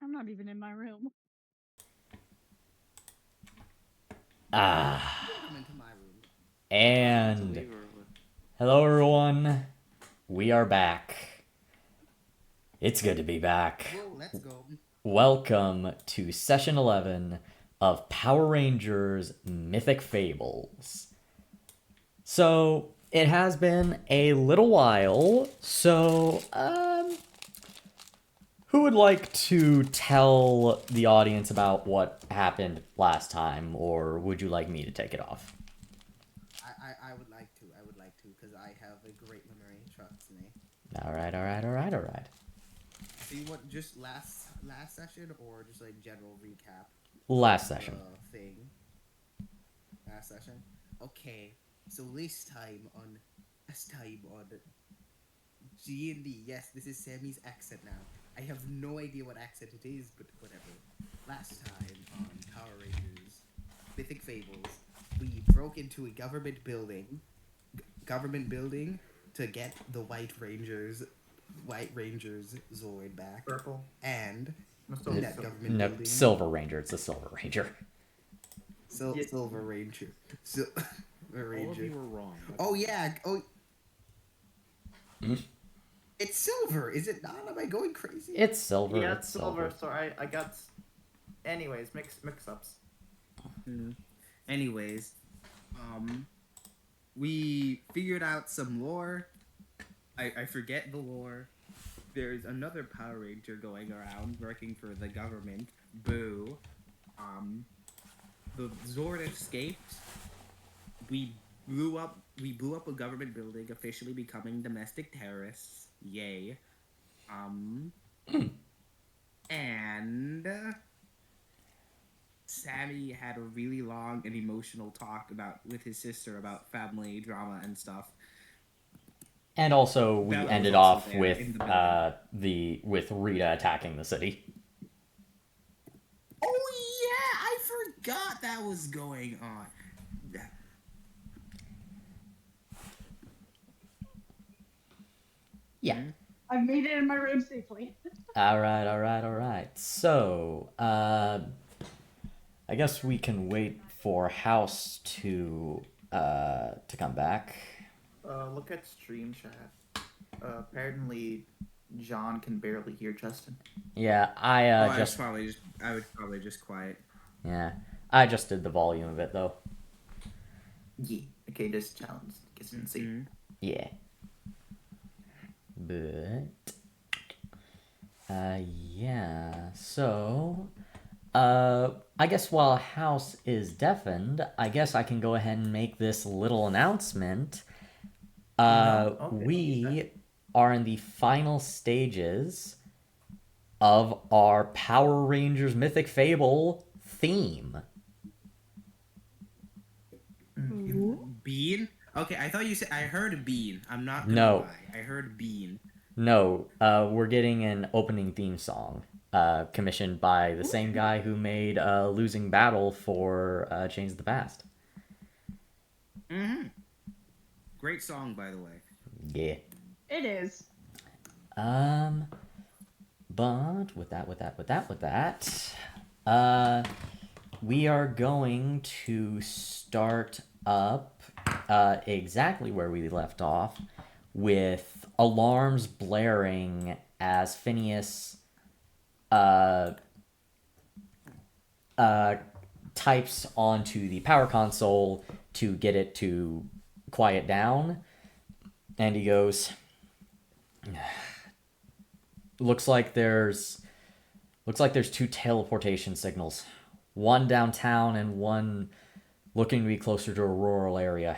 I'm not even in my room. Come into my room. And hello, everyone. We are back. It's good to be back. Whoa, let's go. Welcome to session 11 of Power Rangers Mythic Fables. So, it has been a little while, so, who would like to tell the audience about what happened last time, or would you like me to take it off? I would like to. I would like to, because I have a great memory. Trust me. Alright. So you want just last session, or just like general recap? Last session. Thing. Last session. Okay. So last time on DND. Yes, this is Sammy's accent now. I have no idea what accent it is, but whatever. Last time on Power Rangers Mythic Fables, we broke into a government building to get the White Rangers Zord back. Purple. And that government No, building. Silver Ranger. It's a Silver Ranger. Silver Ranger. Silver Ranger. All of you were wrong. Oh yeah. Oh. It's silver, is it not? Am I going crazy? It's silver. Yeah, it's silver. Sorry, I got. Anyways, mix-ups. Anyways, we figured out some lore. I forget the lore. There's another Power Ranger going around working for the government. Boo. The Zord escaped. We blew up a government building, officially becoming domestic terrorists. Yay. And Sammy had a really long and emotional talk with his sister about family drama and stuff. And also, we Bella ended was also off there with in the with Rita attacking the city. Oh yeah, I forgot that was going on. Yeah. I've made it in my room safely. All right. So, I guess we can wait for House to come back. Look at stream chat. Apparently, John can barely hear Justin. Yeah, I would probably just quiet. Yeah, I just did the volume of it though. Yeah. Okay, just challenge consistency. Mm-hmm. Yeah. But yeah. So I guess while House is deafened, I guess I can go ahead and make this little announcement. We are in the final stages of our Power Rangers Mythic Fable theme. Bean? Okay, I thought you said I heard bean. I'm not gonna No. lie. I heard bean. No, we're getting an opening theme song commissioned by the same guy who made Losing Battle for Chains of the Past. Mm-hmm. Great song, by the way. Yeah. It is. But with that, we are going to start up exactly where we left off, with alarms blaring as Phineas types onto the power console to get it to quiet down, and he goes, looks like there's two teleportation signals, one downtown and one looking to be closer to a rural area.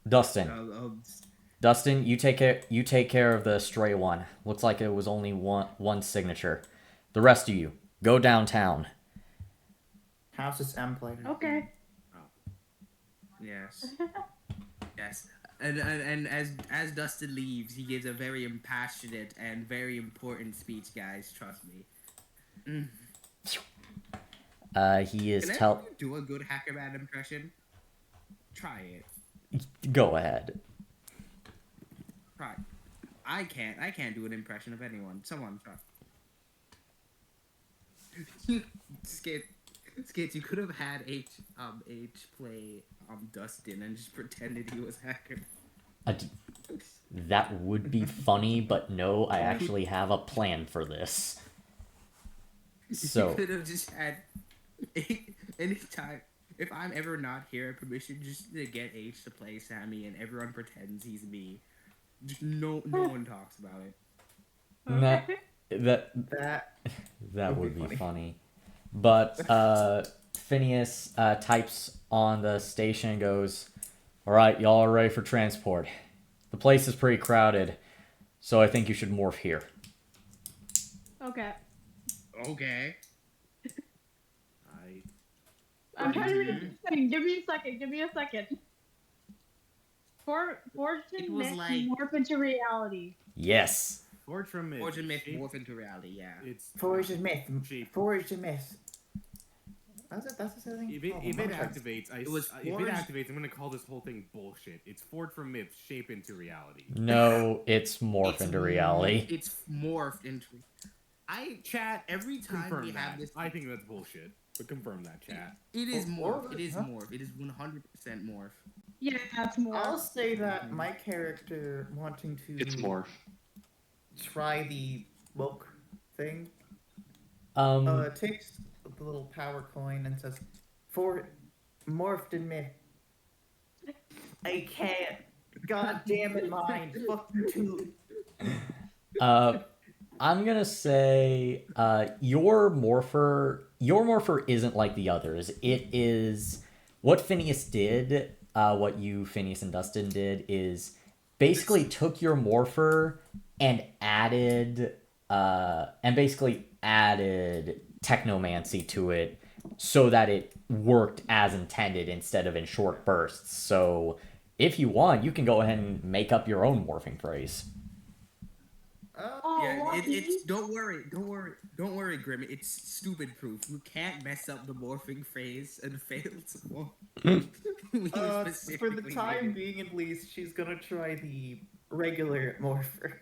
Dustin, you take care of the stray one. Looks like it was only one signature. The rest of you, go downtown. House is M player. Okay. Oh. Yes. Yes. And as Dustin leaves, he gives a very impassionate and very important speech, guys. Trust me. He is Can I do a good Hackerman impression? Try it. Go ahead. Try. I can't do an impression of anyone. Someone try. Skates, you could have had H play Dustin and just pretended he was hacker. That would be funny, but no, I actually have a plan for this. So You could have just had anytime. If I'm ever not here, permission just to get H to play Sammy, and everyone pretends he's me. Just no one talks about it. That would be funny. But Phineas types on the station and goes, "All right, y'all are ready for transport. The place is pretty crowded, so I think you should morph here." Okay. Okay. I'm trying to read this thing. Give me a second. Forge It and was myth like- morph into reality. Yes. Forge from myth. Forge and myth Shape- morph into reality. Yeah. It's Forge and myth. Shape. Forge and myth. That's the thing. If it activates, It was if it forged- activates, I'm gonna call this whole thing bullshit. It's forged from myth, shape into reality. No, it's morph into reality. It's morphed into. Chat, Every time confirm we that. have this. I think that's bullshit. But confirm that, chat. It is morph. Morph? It is Huh? morph. It is 100% morph. Yeah, that's more. I'll say that my character wanting to It's morph. try the woke thing takes the little power coin and says, "For morphed in myth." I can't. God damn it, mind. Fuck you too. I'm gonna say your morpher isn't like the others. It is what Phineas did, what you, Phineas and Dustin did, is basically took your morpher and added technomancy to it so that it worked as intended instead of in short bursts. So if you want, you can go ahead and make up your own morphing phrase. Oh, Yeah, lucky. it's don't worry, Grim. It's stupid proof. You can't mess up the morphing phase and fail to morph. We For the specifically time made being, at least, she's gonna try the regular morpher.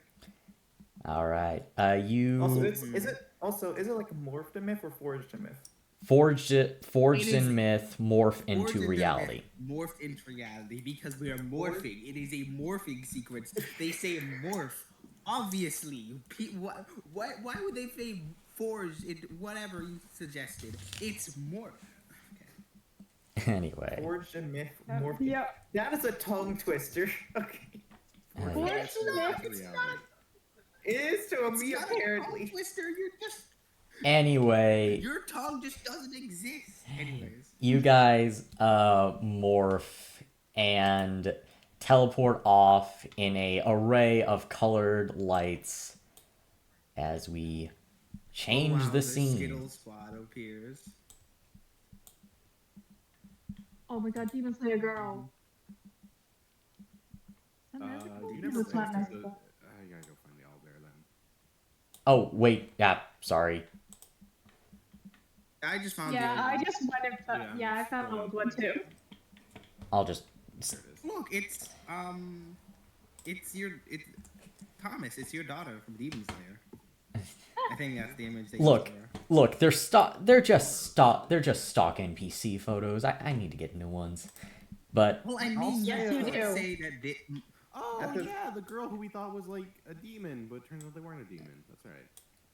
All right. You Also, is it like morphed in myth or forged in myth? forged It is- in myth, morph Forged into into reality. myth, morphed into reality because we are morphing. It is a morphing sequence. They say morph. Obviously, why would they say forged? Whatever you suggested, it's morph. Anyway. Forged in myth, morphed. Yeah. That is a tongue twister. Okay. Forged That's in reality. myth. It is to It's me, not a tongue apparently. twister. Anyway, Your tongue just doesn't exist. Anyways. you guys morph and teleport off in a array of colored lights as we change Oh, wow, the scene. Skittle squad appears. Oh my god, Demon Slayer girl. Is that You magical? never It's not fixed magical. I gotta go find the owlbear then. Oh, wait. Yeah, sorry. I just found Yeah, the old I one. just went and found. Yeah, Yeah, I found the old one too. I'll just... There it is. Look, it's Thomas. It's your daughter from Demon Slayer. I think that's the image they Look, used there. look, they're just stock NPC photos. I need to get new ones. But Well, I I'll mean, Yes, you you could do. say that Oh At the- yeah, the girl who we thought was like a demon, but turns out they weren't a demon. That's right.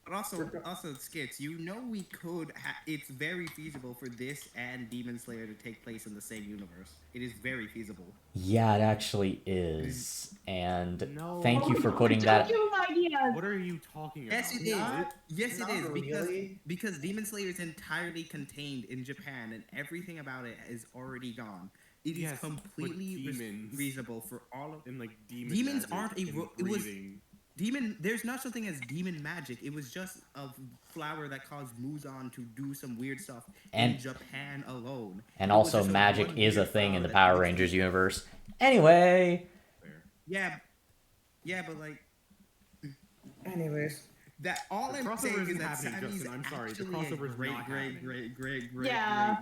but also Skits. You know, we could. It's very feasible for this and Demon Slayer to take place in the same universe. It is very feasible. yeah, it actually is. And No. thank you for Oh, putting I that... told you ideas. What are you talking about? Yes, it is. Not- Yes, it not is really. because Demon Slayer is entirely contained in Japan, and everything about it is already gone. It is Yes, but completely demons- reasonable for all of And like Demons magic aren't a and ro- it was- breathing. demon. There's not something as demon magic. It was just a flower that caused Muzan to do some weird stuff And- in Japan alone. And It was also, just a magic one is a weird thing in flower the that Power existed. Rangers universe. Anyway, There. Yeah, but like Anyways, that. All The I'm crossover saying is isn't that happening, Sammy's Justin. I'm sorry, the actually a crossover is great, not great, happening. great, great, great, Yeah.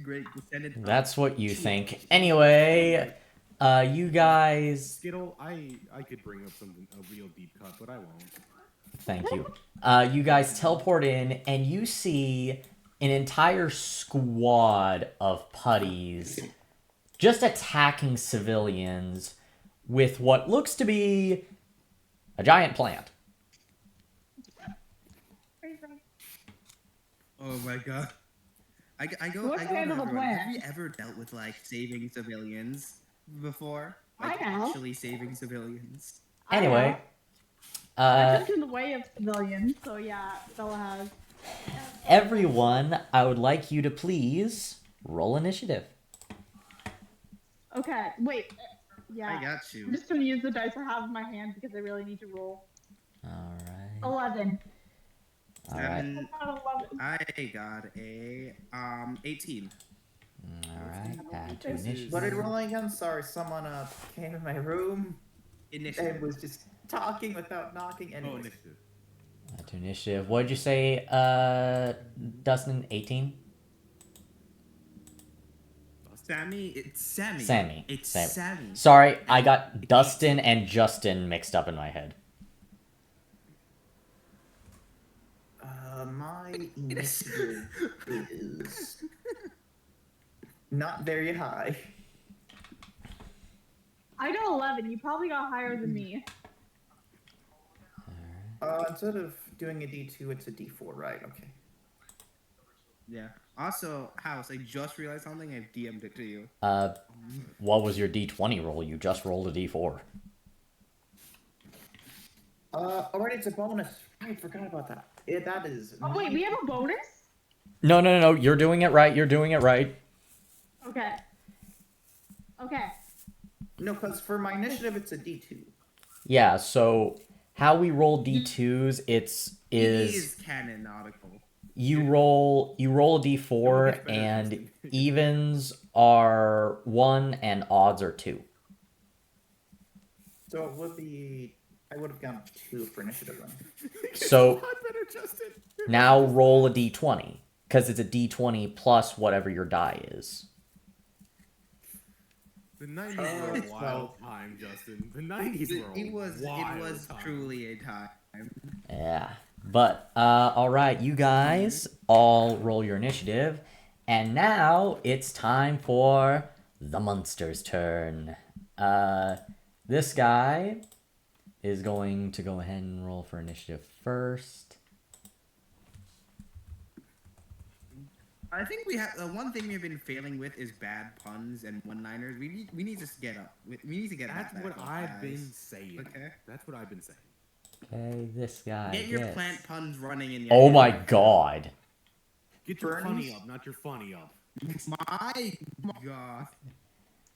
great descendant. of that's what you think. Anyway, You guys. Skittle, I could bring up something a real deep cut, but I won't. Thank you. You guys teleport in, and you see an entire squad of putties just attacking civilians with what looks to be a giant plant. Oh my god. I go What's to the name of the everyone. plant? Have you ever dealt with like saving civilians before? I Like have. actually saving civilians. Anyway, I've jumped in the way of civilians, so yeah, Bella has. everyone, I would like you to please roll initiative. Okay, wait. Yeah. I got I'm you. just gonna use the dice I have in my hand because I really need to roll. Alright. 11. Alright. I got a 18. Alright. Add to What initiative. What did rolling again? Sorry, someone came in my room Initiative. and was just talking without knocking. Oh, Anyways. initiative. Add to initiative. What did you say, Dustin? 18? Sammy, it's Sammy. Sammy. It's Sammy. Sammy. Sorry, I got Dustin and Justin mixed up in my head. My initiative is not very high. I got 11. You probably got higher than me. Instead of doing a D2, it's a D4, right? Okay. Yeah. Also, House, I just realized something. I've DM'd it to you. What was your D20 roll? You just rolled a D4. Alright, it's a bonus. I forgot about that. Yeah, that is. Oh, wait, we have a bonus? No. You're doing it right. You're doing it right. Okay. Okay. No, because for my initiative, it's a D2. Yeah, so how we roll D2s, It is canonical. you roll a Don't D4 get better, and Justin. evens are 1 and odds are 2. So it would be. I would have gone 2 for initiative then. So Not better, Justin. now roll a D20 because it's a D20 plus whatever your die is. The 90s were a wild well- time, Justin. The 90s were a It was wild time. truly a time. Yeah. But all right, you guys all roll your initiative, and now it's time for the monster's turn. This guy is going to go ahead and roll for initiative first. I think we have one thing we've been failing with is bad puns and one-liners. We need to get up. We need to get. That's that what up, I've guys. been saying. Okay. That's what I've been saying. Okay, this guy Get your gets- plant puns running in your. Oh head. my god. Get your Bernie's- funny up, not your funny up. My god.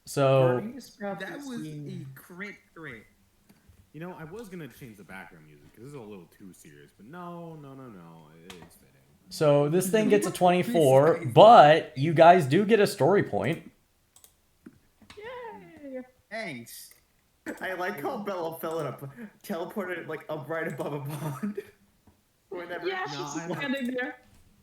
So Bernie's probably That was seeing- a crit. You know, I was gonna change the background music because this is a little too serious, but no, it's fitting. so this thing gets a 24, but you guys do get a story point. Yay! Thanks. I like how Bella fell in teleported like up right above a pond. Whenever. Yeah, No, she's just I'm- standing there.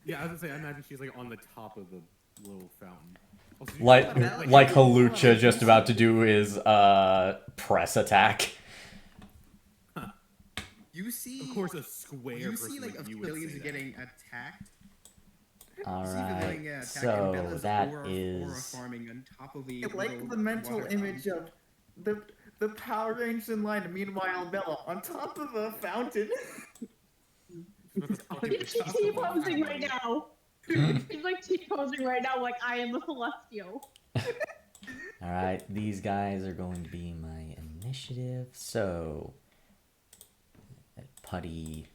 Yeah, I was gonna say, I imagine she's like on the top of the little fountain. Also, you Like should have, like Halucha just about to do his press attack. You see. Of course, a square. You person see, like, like you would civilians say that. getting attacked. All You see them getting right. attacked, and So Bella's that aura is farming on top of the. I like little the mental water image fountain. of the Power Rangers in line. Meanwhile, Bella on top of the fountain. About to fucking She's piss off T-posing somebody. right now. She's like T-posing right now, like I am a Celestial. all right. These guys are going to be my initiative. So Putty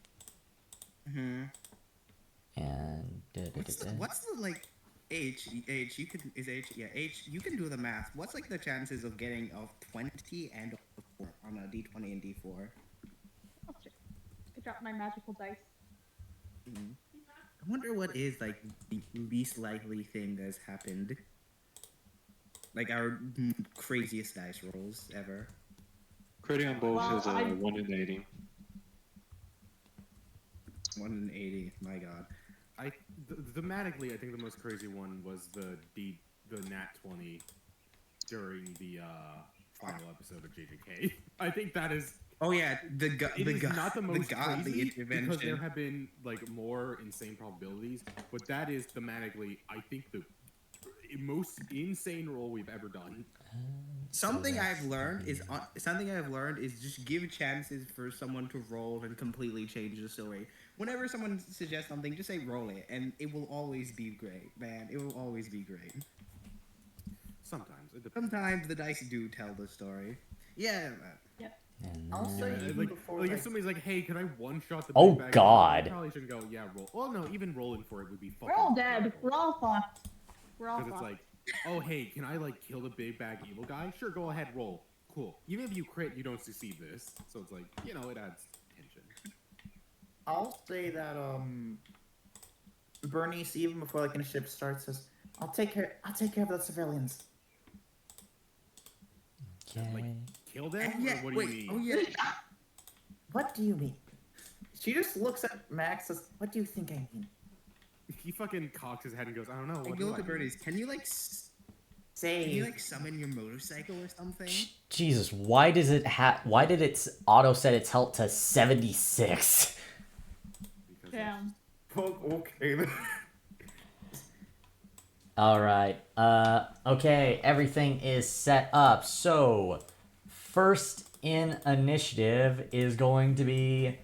Mhm. and What's the like H you can is H yeah H you can do the math. What's like the chances of getting a 20 and a 4 on a D20 and D4? Oh, shit. I dropped my magical dice. I wonder what is like the least likely thing that's happened. Like our craziest dice rolls ever. Critting on both Well, is a I- 1 in 80. 1 in 80. My God. Thematically, I think the most crazy one was the nat 20 during the final episode of JJK. I think that is. Oh yeah, It is not the most godly crazy because there intervention. have been like more insane probabilities, but that is thematically, I think, the most insane role we've ever done. Something I've learned is just give chances for someone to roll and completely change the story. Whenever someone suggests something, just say roll it, and it will always be great, man. It will always be great. Sometimes it depends. Sometimes the dice do tell the story. Yeah. I'll say even Like, before like like, if somebody's like, "Hey, can I one shot the?" Oh, big bag?" God. You probably shouldn't go. Yeah, roll. Well, no, even rolling for it would be fucking. We're all dead. terrible. We're all fucked. We're all Because it's fucked. like, oh hey, can I like kill the big bag evil guy? Sure, go ahead, roll. Cool. Even if you crit, you don't succeed this. So it's like, it adds tension. I'll say that Bernice, even before like initiative starts, says, I'll take care of the civilians. Okay. Like, kill them? And yeah, or what wait. do you Oh mean? yeah. What do you mean? She just looks at Max and says, what do you think I mean? He fucking cocks his head and goes, I don't know. Hey, What go do look I at mean?" birdies. Can you Say, summon your motorcycle or something? Jesus, why did its auto set its health to 76? Because Damn. oh, okay then. Alright, okay, everything is set up. So, first in initiative is going to be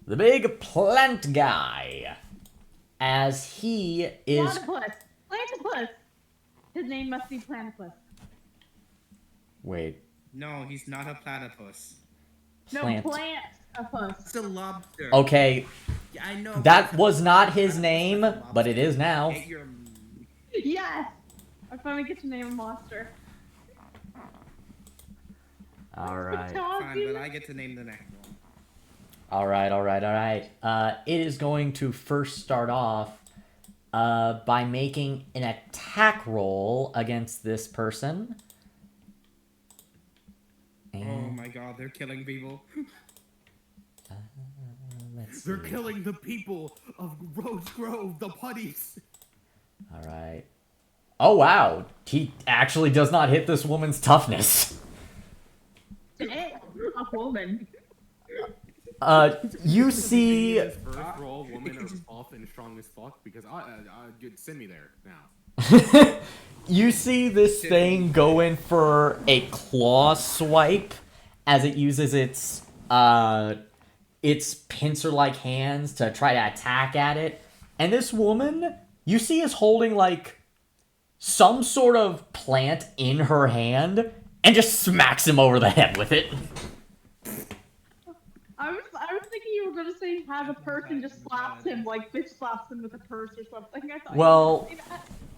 the big plant guy. As he is... Platypus. Platypus. His name must be Platypus. Wait, No, he's not a platypus. No, plant... Platypus. It's a lobster. Okay, Yeah, I know. that but was not it's a his platypus name, like a lobster. but it is now. Get your- Yes. I finally get to name a monster. Alright. Fine, but I get to name the next one. Alright. It is going to first start off by making an attack roll against this person. Oh And, my god, they're killing people. let's They're see. killing the people of Rose Grove, the putties. Alright. Oh wow, he actually does not hit this woman's toughness. A woman. You see... His first roll, women are buff and strong as fuck because send me there now. You see this thing go in for a claw swipe as it uses its pincer-like hands to try to attack at it. And this woman, you see, is holding like some sort of plant in her hand and just smacks him over the head with it. I was thinking you were gonna say has a purse and just slaps him like bitch slaps him with a purse or something. I thought you Well, were gonna say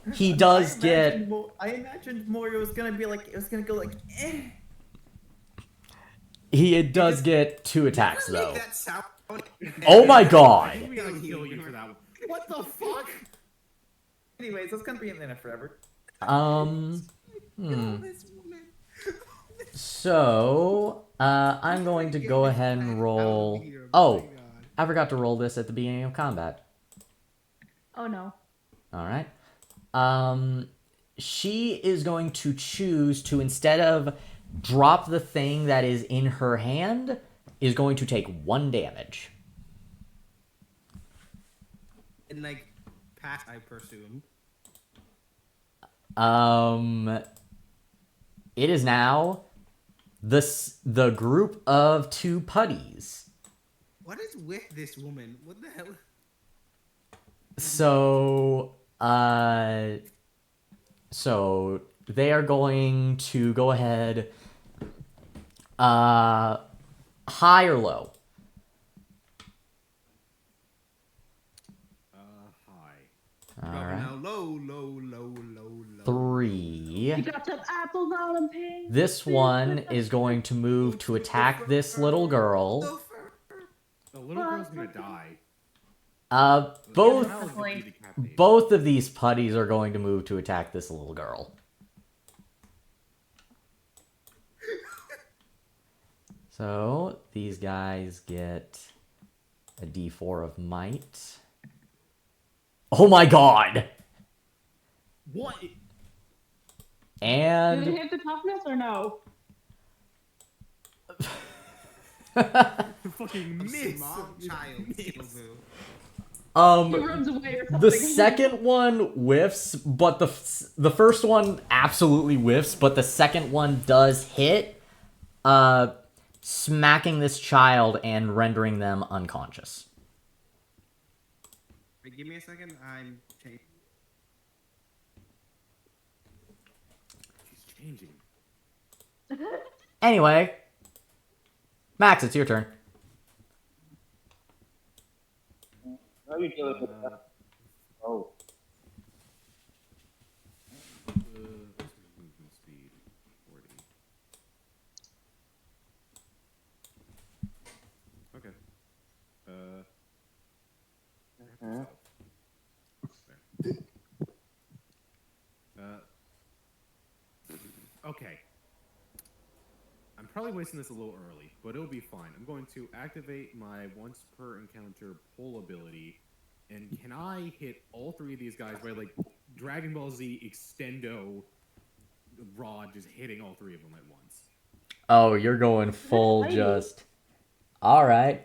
that. he does get... I imagined Morio was gonna be like, it was gonna go like, eh. He does get 2 attacks, though. Make that sound. Oh my I god! think we gotta kill you for that one. What the fuck? Anyways, that's gonna be in there forever. This woman. So, I'm going to go ahead and roll... Oh, I forgot to roll this at the beginning of combat. Oh no. Alright. She is going to choose to, instead of drop the thing that is in her hand, is going to take 1 damage. And like, pass, I presume. It is now the group of 2 putties. What is with this woman? What the hell? So they are going to go ahead, high or low? Hi. Alright. Now, low. 3. You got some apples on them, pig. This one is going to move to attack this little girl. The little girl's gonna die. Both Hell is gonna be decapitated. both of these putties are going to move to attack this little girl. So, these guys get a d4 of might. Oh my god! What? Did it And hit the toughness or no? Fucking miss. Small child skill Miss. move. He runs away or something. The second one whiffs, but the first one absolutely whiffs, but the second one does hit, smacking this child and rendering them unconscious. Wait, give me a second. I'm changing. She's changing. Anyway, Max, it's your turn. How are you dealing with that? Oh. Movement speed 40. Okay. Mhm. Okay. I'm probably wasting this a little early, but it'll be fine. I'm going to activate my once per encounter pull ability, and can I hit all three of these guys by like Dragon Ball Z Extendo rod, just hitting all three of them at once? Oh, you're going full Maybe. just. All right.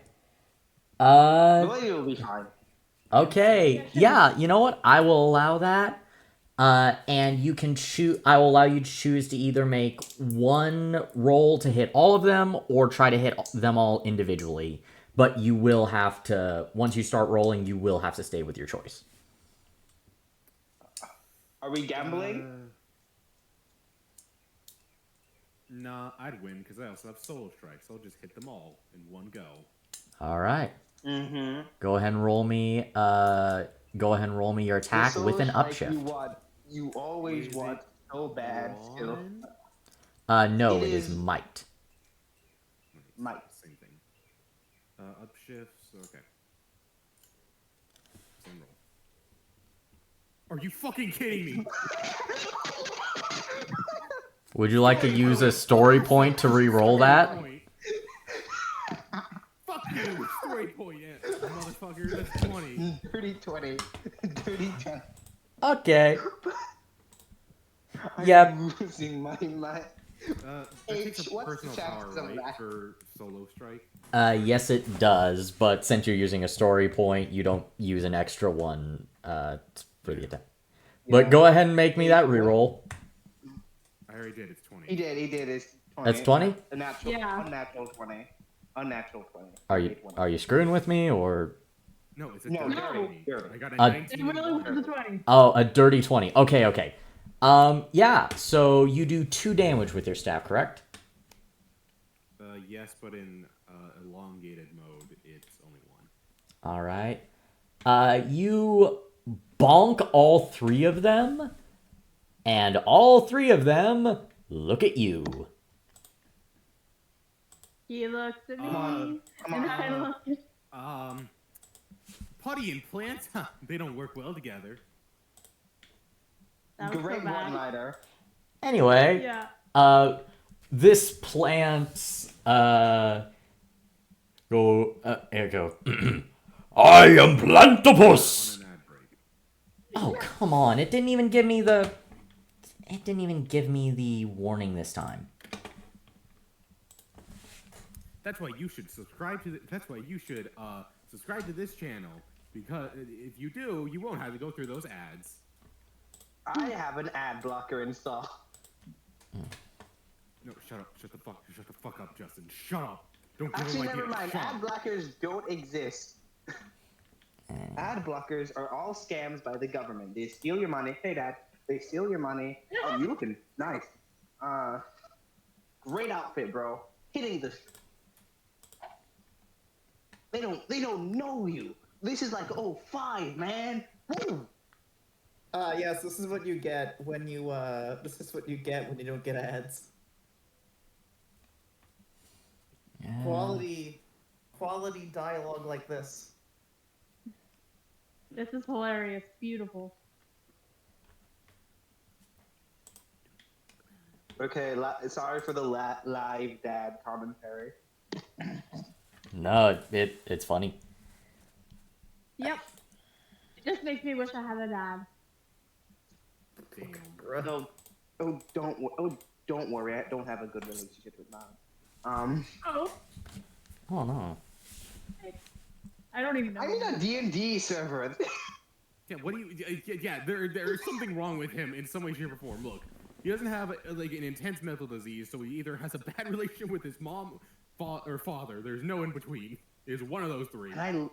The lady will be fine. Okay. Yeah, you know what? I will allow that. And you can choose. I will allow you to choose to either make one roll to hit all of them or try to hit them all individually. But you will have to, once you start rolling, you will have to stay with your choice. Are we gambling? Nah, I'd win because I also have Solo Strike, so I'll just hit them all in one go. All right. Mm-hmm. Go ahead and roll me. Go ahead and roll me your attack with an upshift. You always Is want it so bad skill. one? No, It it is is- might. Might. Same thing. Upshifts. Okay. Same roll. Are you fucking kidding me? Would you like to use a story point to re-roll that? Fuck you, story point, yeah, motherfucker. That's 20. Dirty 20. Dirty 10. Okay. I'm Yep. losing my mind. That takes a What's the personal chances power, of right, that? for Solo Strike? Yes, it does. But since you're using a story point, you don't use an extra one for the attack. But go ahead and make me that reroll. I already did. It's 20. He did. It's 20. That's 20? A natural, Yeah. unnatural 20. Unnatural 20. Are you screwing with me or? No, it's a No, dirty no. 20. Dirty. I got a Uh, 19. It really was the 20. Oh, a dirty 20. Okay. Yeah. So you do 2 damage with your staff, correct? Yes, but in elongated mode, it's only 1. All right. You bonk all 3 of them, and all 3 of them look at you. He looks at me, Come and I on. look at Putty and plants? They don't work well together. that was Great so bad. one-liner. Anyway, Yeah. this plant, here you go. I am Plantopus! On an ad break. Oh, come on. It didn't even give me the warning this time. That's why you should subscribe to. That's why you should subscribe to this channel, because if you do, you won't have to go through those ads. I have an ad blocker installed. No, shut up. Shut the fuck up, Justin. Shut up. Don't give Actually, away never the mind. shut Ad up. blockers don't exist. Ad blockers are all scams by the government. They steal your money. Hey, Dad. They steal your money. Oh, you looking nice. Great outfit, bro. Hitting the. They don't know you. This is like 05, man. Woo! Yes, this is what you get when you don't get ads. Quality dialogue like this. This is hilarious. Beautiful. Okay, sorry for the live dad commentary. No, it's funny. Yep. It just makes me wish I had a dad. No, don't worry. I don't have a good relationship with mom. Oh. Oh no. I don't even know. I'm in a D&D server. Yeah, what do you? Yeah, there's something wrong with him in some way, shape, or form. Look, he doesn't have like an intense mental disease, so he either has a bad relationship with his mom, or father. There's no in between. It's one of those three. And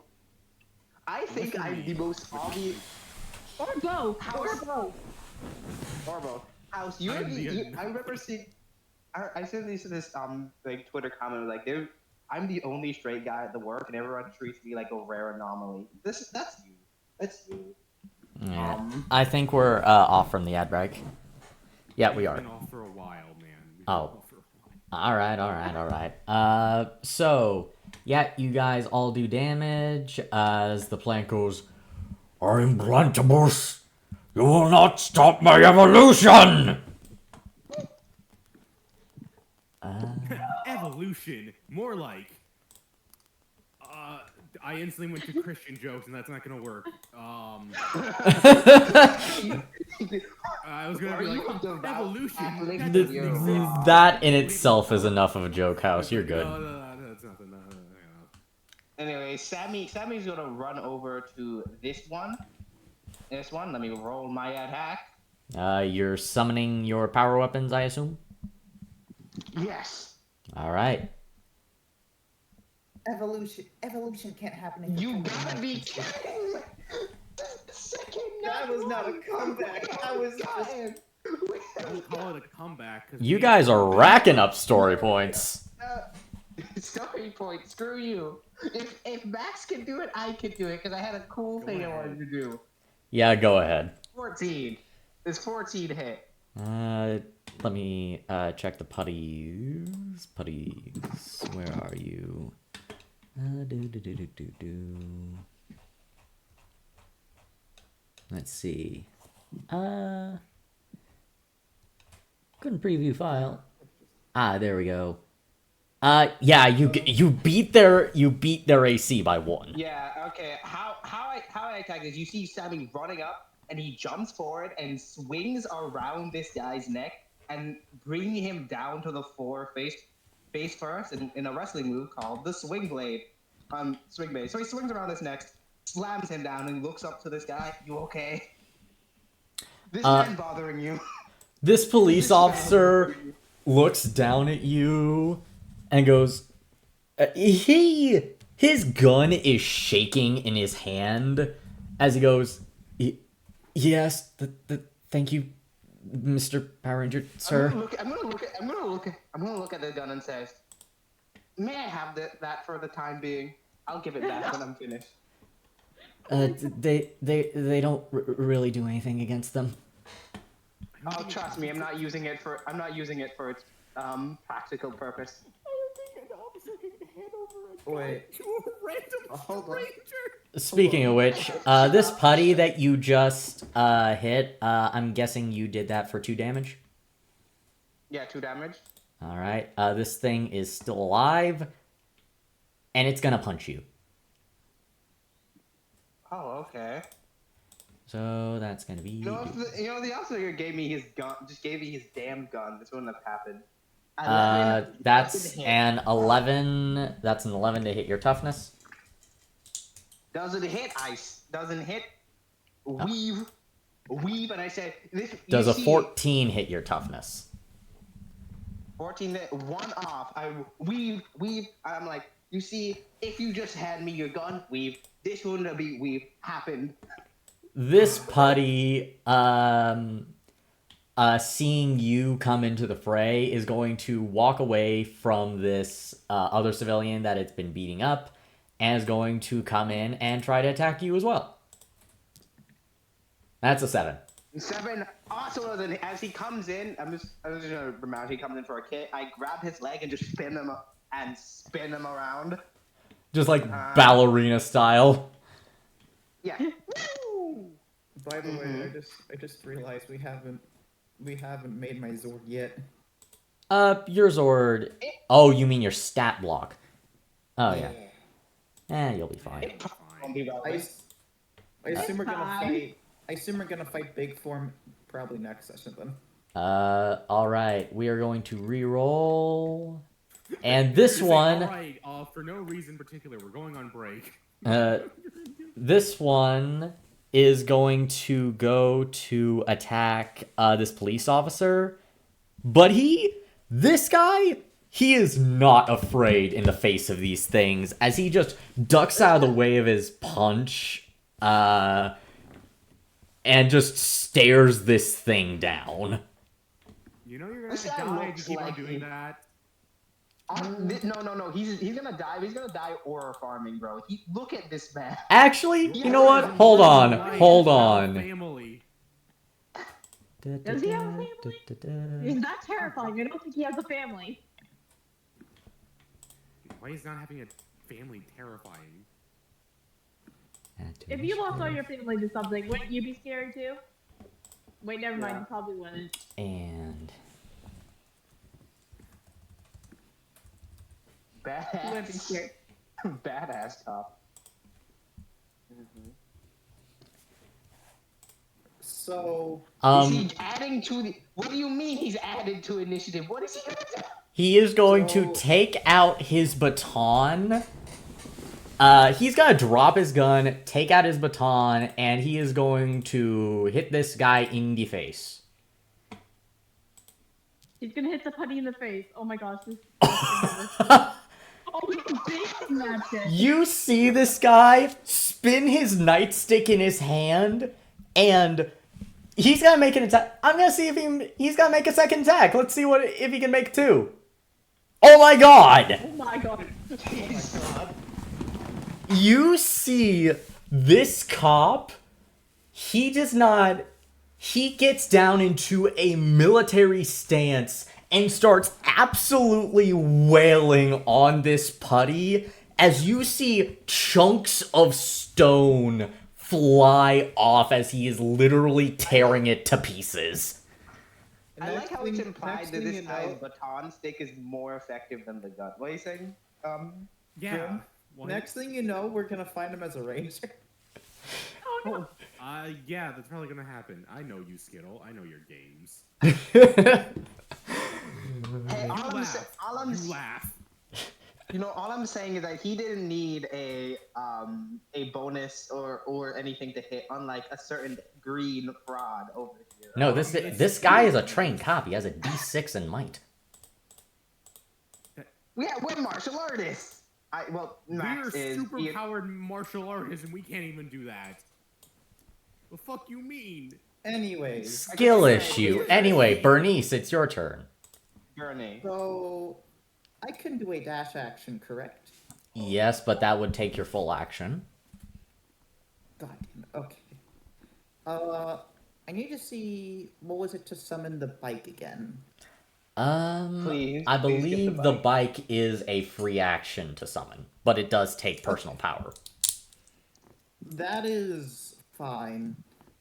I think I'm the most obvious. Or both. House. Or both. Or both. House, you are I remember seeing. I said this like Twitter comment like I'm the only straight guy at the work, and everyone treats me like a rare anomaly. That's you. That's you. Yeah. I think we're off from the ad break. Yeah, we are. We've been off for a while, man. Oh. All right. So yeah, you guys all do damage as the plant goes. I'm Blantabus. You will not stop my evolution. Evolution, more like. I instantly went to Christian jokes, and that's not gonna work. I was gonna be like, evolution. That in itself is enough of a joke, House. You're good. No, that's nothing. No. Anyway, Sammy's gonna run over to this one. Let me roll my attack. You're summoning your power weapons, I assume? Yes. All right. Evolution can't happen in You gotta be kidding me. That was not a comeback. That was just... Don't call it a comeback. You guys are racking up story points. Story point. Screw you. If Max can do it, I can do it because I had a cool thing I wanted to do. Yeah, go ahead. 14. This 14 hit. Let me check the putties. Putties, where are you? Let's see. Couldn't preview file. There we go. Yeah, you beat their AC by 1. Yeah. Okay. How I attack is you see Sammy running up and he jumps forward and swings around this guy's neck and bring him down to the floor face first in a wrestling move called the swing blade. Swing blade. So he swings around his neck, slams him down, and looks up to this guy. You okay? This man bothering you. This police officer looks down at you and goes, his gun is shaking in his hand as he goes, yes, thank you, Mr. Power Ranger, sir. I'm gonna look at the gun and say, may I have that for the time being? I'll give it back when I'm finished. They don't really do anything against them. Oh, trust me, I'm not using it for its practical purpose. Wait. Hold on. Speaking of which, this putty that you just hit, I'm guessing you did that for 2 damage? Yeah, 2 damage. Alright, this thing is still alive, and it's gonna punch you. Oh, okay. So that's gonna be... the officer gave me his gun, just gave me his damn gun. This wouldn't have happened. That's an 11. That's an 11 to hit your toughness. Doesn't hit ice. Doesn't hit. Weave. And I said this. Does a 14 hit your toughness? 14. 1 off. I weave. I'm like, you see, if you just hand me your gun, weave. This wouldn't have been weave happened. This putty, seeing you come into the fray, is going to walk away from this other civilian that it's been beating up, and is going to come in and try to attack you as well. That's a 7. 7. Also, then as he comes in, I'm just gonna remount. He comes in for a kick. I grab his leg and just spin him around. Just like ballerina style. Yeah. By the way, I just realized we haven't made my Zord yet. Your Zord. Oh, you mean your stat block? Oh yeah. You'll be fine. I assume we're gonna fight. I assume we're gonna fight Big Form probably next session then. All right. We are going to re-roll, and this one. All right. for no reason particular. We're going on break. This one is going to go to attack this police officer, but this guy, he is not afraid in the face of these things, as he just ducks out of the way of his punch, and just stares this thing down. You know you're This gonna guy die if you looks keep on like doing that. No. He's gonna die. He's gonna die ore farming, bro. Look at this man. Actually, you know what? Hold on. Family. Does he have a family? He's not terrifying. I don't think he has a family. Why is not having a family terrifying? If you lost all your family to something, wouldn't you be scared too? Wait, never mind. You probably wouldn't. And You wouldn't be scared. Badass top. So Is he adding to the? What do you mean he's added to initiative? What is he gonna do? he is going to take out his baton. He's gonna drop his gun, take out his baton, and he is going to hit this guy in the face. He's gonna hit the putty in the face. Oh my gosh, this. Oh, he's dancing that shit. You see this guy spin his nightstick in his hand, and he's gonna make an attack. I'm gonna see if he's gonna make a second attack. Let's see if he can make two. Oh my god! Oh my god. You see this cop, he gets down into a military stance and starts absolutely wailing on this putty as you see chunks of stone fly off as he is literally tearing it to pieces. I like how it's implied that this guy's baton stick is more effective than the gun. What are you saying? Yeah. Jim, next thing you know, we're gonna find him as a ranger. Oh no. Yeah, that's probably gonna happen. I know you, Skittle. I know your games. Hey, You laugh. You know, all I'm saying is that he didn't need a bonus or anything to hit, unlike a certain green fraud over here. No, this guy is a trained cop. He has a D6 in might. Yeah, we're martial artists. Max We're is super powered martial artists, and we can't even do that. The fuck you mean? Anyways, Skill issue. Anyway, Bernice, it's your turn. Journey. so I can do a dash action, correct? Yes, but that would take your full action. God damn it. Okay. I need to see what was it to summon the bike again. Please, I please get believe the bike is a free action to summon, but it does take personal power. That is fine.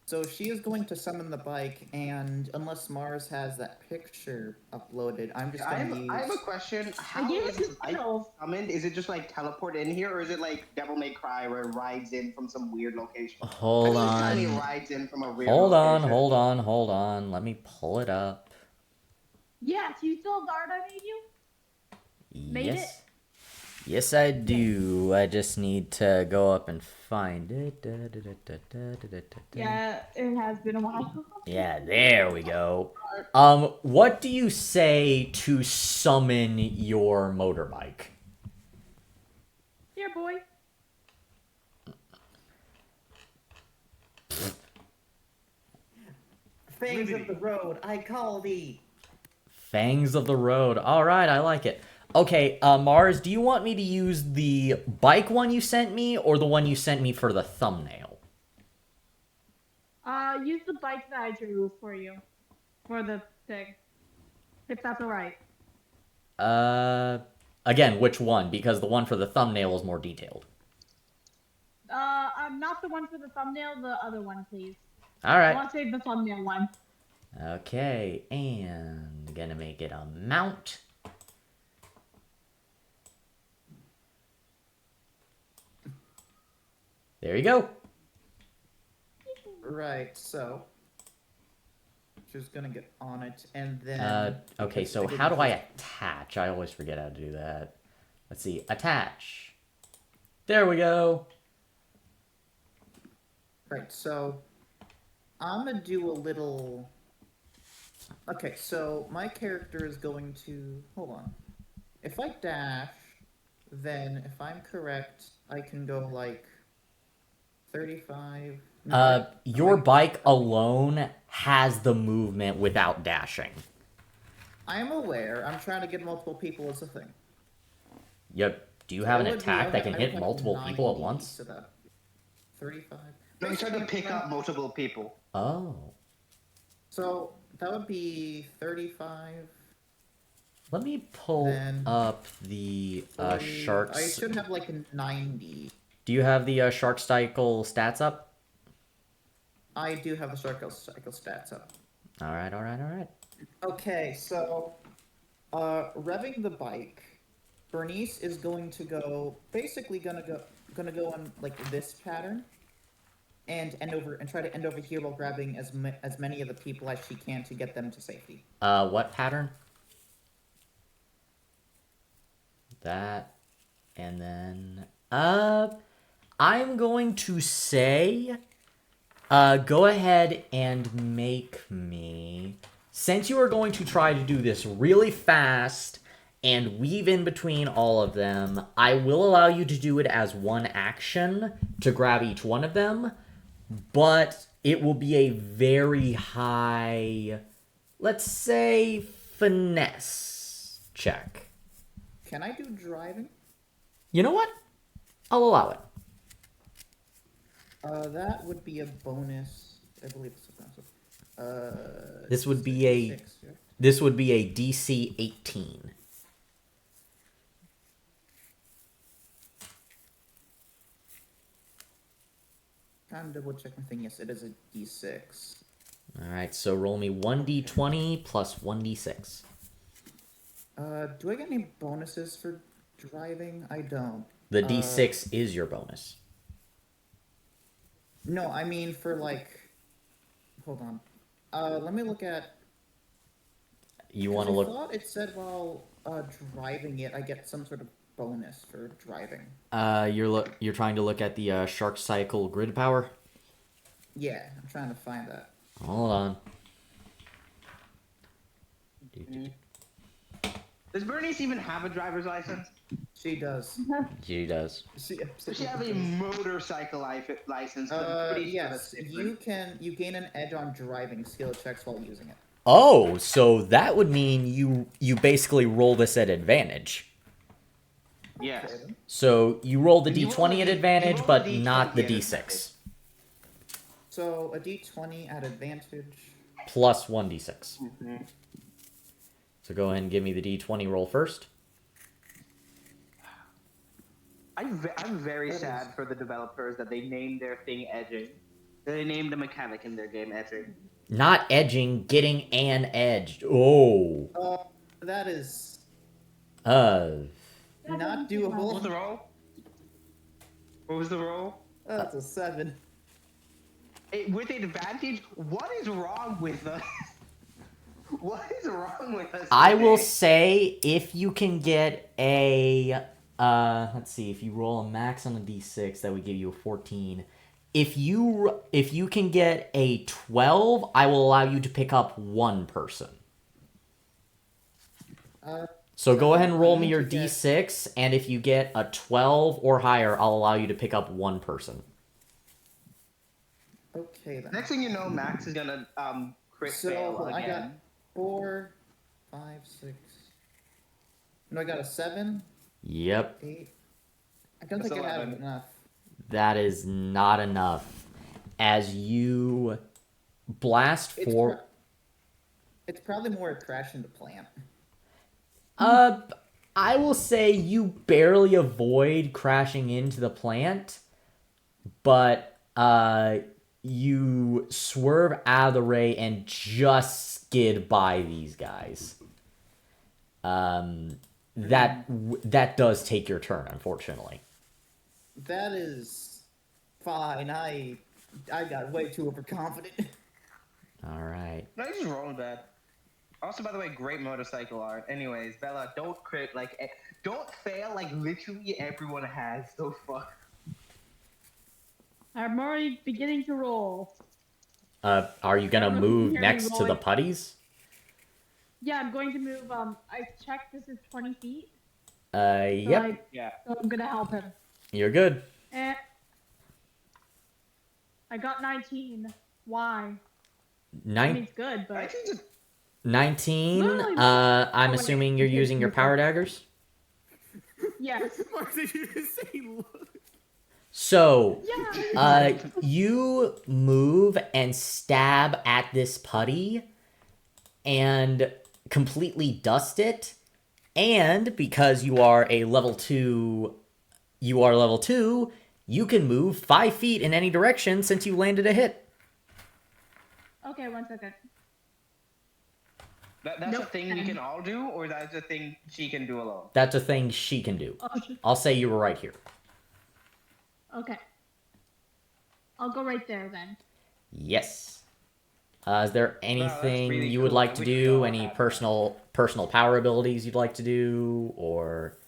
So she is going to summon the bike, and unless Mars has that picture uploaded, I'm just going to use... I have a question. How is the bike summoned? Is it just like teleport in here, or is it like Devil May Cry where it rides in from some weird location? Hold on. It rides in from a weird Hold location. on. Let me pull it up. Yes, you still guard I made you? Made yes. it? Yes, I do. I just need to go up and find it. Yeah, it has been a while. Yeah, there we go. What do you say to summon your motorbike? Here, boy. Fangs of the road, I call thee. Fangs of the road. All right, I like it. Okay, Mars, do you want me to use the bike one you sent me or the one you sent me for the thumbnail? Use the bike that I drew for you. For the thing. If that's alright. Again, which one? Because the one for the thumbnail is more detailed. Not the one for the thumbnail, the other one, please. All I right. want to save the thumbnail one. Okay, and gonna make it a mount. There you go. Right, so... She's gonna get on it, and then... Okay, so how do I attach? I always forget how to do that. Let's see. Attach. There we go. Right, so I'm gonna do a little. Okay, so my character is going to. Hold on. If I dash, then if I'm correct, I can go like 35. No, Your bike alone has the movement without dashing. I'm aware. I'm trying to get multiple people as a thing. Yep. Do you So have it an would be- attack that I can would hit have multiple people at 90, once? So that 35. No, he's trying to Basically, pick up multiple people. Oh. So that would be 35. Let me pull Then up the 40. sharks. I should have like a 90. Do you have the shark cycle stats up? I do have the cycle stats up. All right, all right, all right. Okay, so revving the bike, Bernice is going to go gonna go on like this pattern, and try to end over here while grabbing as many of the people as she can to get them to safety. What pattern? That, and then I'm going to say, go ahead and make me, since you are going to try to do this really fast and weave in between all of them, I will allow you to do it as one action to grab each one of them, but it will be a very high, let's say, finesse check. Can I do driving? You know what? I'll allow it. That would be a bonus. I believe it's a bonus. This would be a 6, yeah. This would be a DC 18. Trying to double check my thing. Yes, it is a D6. All right, so roll me 1d20 plus 1d6. Do I get any bonuses for driving? I don't. The d6 is your bonus. No, I mean for like. Hold on. Let me look at. You want to 'cause I look? thought it said while driving it, I get some sort of bonus for driving. You're trying to look at the shark cycle grid power. Yeah, I'm trying to find that. Hold on. Does Bernice even have a driver's license? She does. She does. Does she have a motorcycle license? I'm pretty sure Yes. that's You gain an edge on driving skill checks while using it. Oh, so that would mean you basically roll this at advantage. Yes. Okay, then. So you roll the You roll d20 a at D- advantage, you roll a but D20 not the at d6. So a D20 at advantage. Plus 1d6. Mm-hmm. So go ahead and give me the d20 roll first. I'm very sad for the developers that they named their thing edging. They named the mechanic in their game edging. Not edging, getting an edged. Oh. That is Uh. not What was doable. the roll? What was the roll? That's a 7. With advantage, what is wrong with us? What is wrong with us? I will today? say if you can get a let's see, if you roll a max on a d6, that would give you a 14. If you can get a 12, I will allow you to pick up one person. So go ahead and roll me your d6, and if you get a 12 or higher, I'll allow you to pick up one person. Okay then. Next thing you know, Max is gonna crit fail So I got again. 4, 5, 6. No, I got a 7, Yep, 8. I don't That's think I have 11. enough. that is not enough. As you blast for... It's probably more a crash into plant. I will say you barely avoid crashing into the plant, but you swerve out of the way and just skid by these guys. That does take your turn, unfortunately. That is fine. I got way too overconfident. All right. No, you just rolled that. Also, by the way, great motorcycle art. Anyways, Bella, don't crit don't fail like literally everyone has so far. I'm already beginning to roll. Are you gonna I don't know if you move can hear me next to the rolling. putties? Yeah, I'm going to move. I checked. This is 20 feet. Yep. Yeah. So I'm gonna help him. You're good. Eh. I got 19. Why? I mean, it's good, I but think it's 19. Literally, I'm oh, wait. assuming you're using your power daggers. yes. Mark, did you just say look? So, Yeah. you move and stab at this putty and completely dust it. And because you are a level 2, you can move 5 feet in any direction since you landed a hit. Okay, 1 second. that's Nope. a thing we can all do, or that's a thing she can do alone. That's a thing she can do. Oh, I'll say you were right here. okay. I'll go right there then. Yes. Is there anything really you would cool. like I to wish we do? all Any had that. personal power abilities you'd like to do, or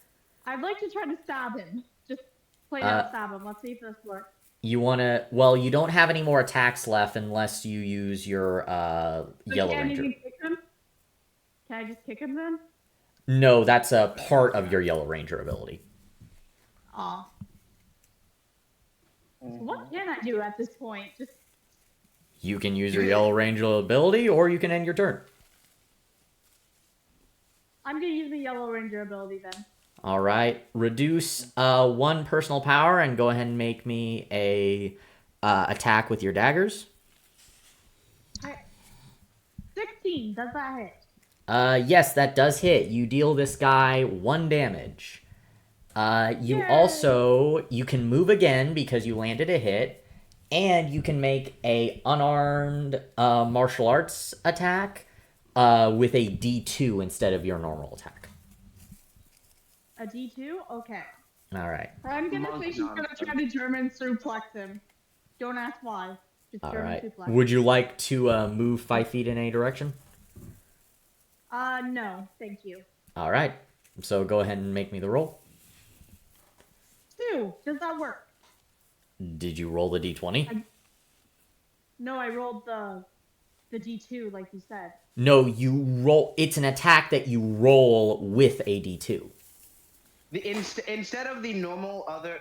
I'd like to try to stab him. Just play out stab him. Let's see if this works. you wanna? Well, you don't have any more attacks left unless you use your So Yellow can't Ranger. even kick him? Can I just kick him then? No, that's a part of your Yellow Ranger ability. Aw. So what can I do at this point? Just You can use your Yellow Ranger ability, or you can end your turn. I'm gonna use the Yellow Ranger ability then. All right, reduce 1 personal power and go ahead and make me a attack with your daggers. 16. Does that hit? Yes, that does hit. You deal this guy 1 damage. You Yay! also, you can move again because you landed a hit, and you can make a unarmed martial arts attack with a D2 instead of your normal attack. A D2? Okay. All right. I'm gonna Monkey say she's gonna nonsense. try to German suplex him. Don't ask why. Just All German right. suplex. Would you like to move 5 feet in any direction? No, thank you. All right. So go ahead and make me the roll. 2. Does that work? Did you roll the D20? No, I rolled the D2 like you said. No, you roll. It's an attack that you roll with a D2. Instead of the normal other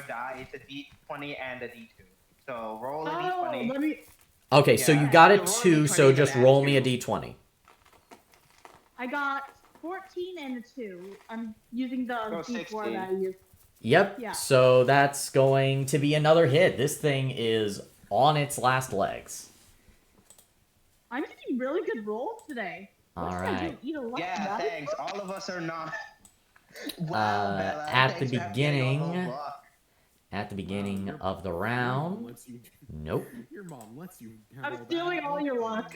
die, it's a D20 and a D2. So roll a D20. Let me. Okay, so Yeah. you got So a roll a 2, D20 so and just add roll me a 2. D20. I got 14 and a 2. I'm using the So D4 16. that I used. Yep. Yeah. So that's going to be another hit. This thing is on its last legs. I'm getting really good rolls today. What All should I do? right. Eat a lot Yeah, of thanks. All of us are not. Wow, Bella, At the thanks for having me on the beginning, whole block. at the beginning Your- of the Your mom round. lets you. Nope. Your mom lets you. Have I'm all stealing that. all your luck.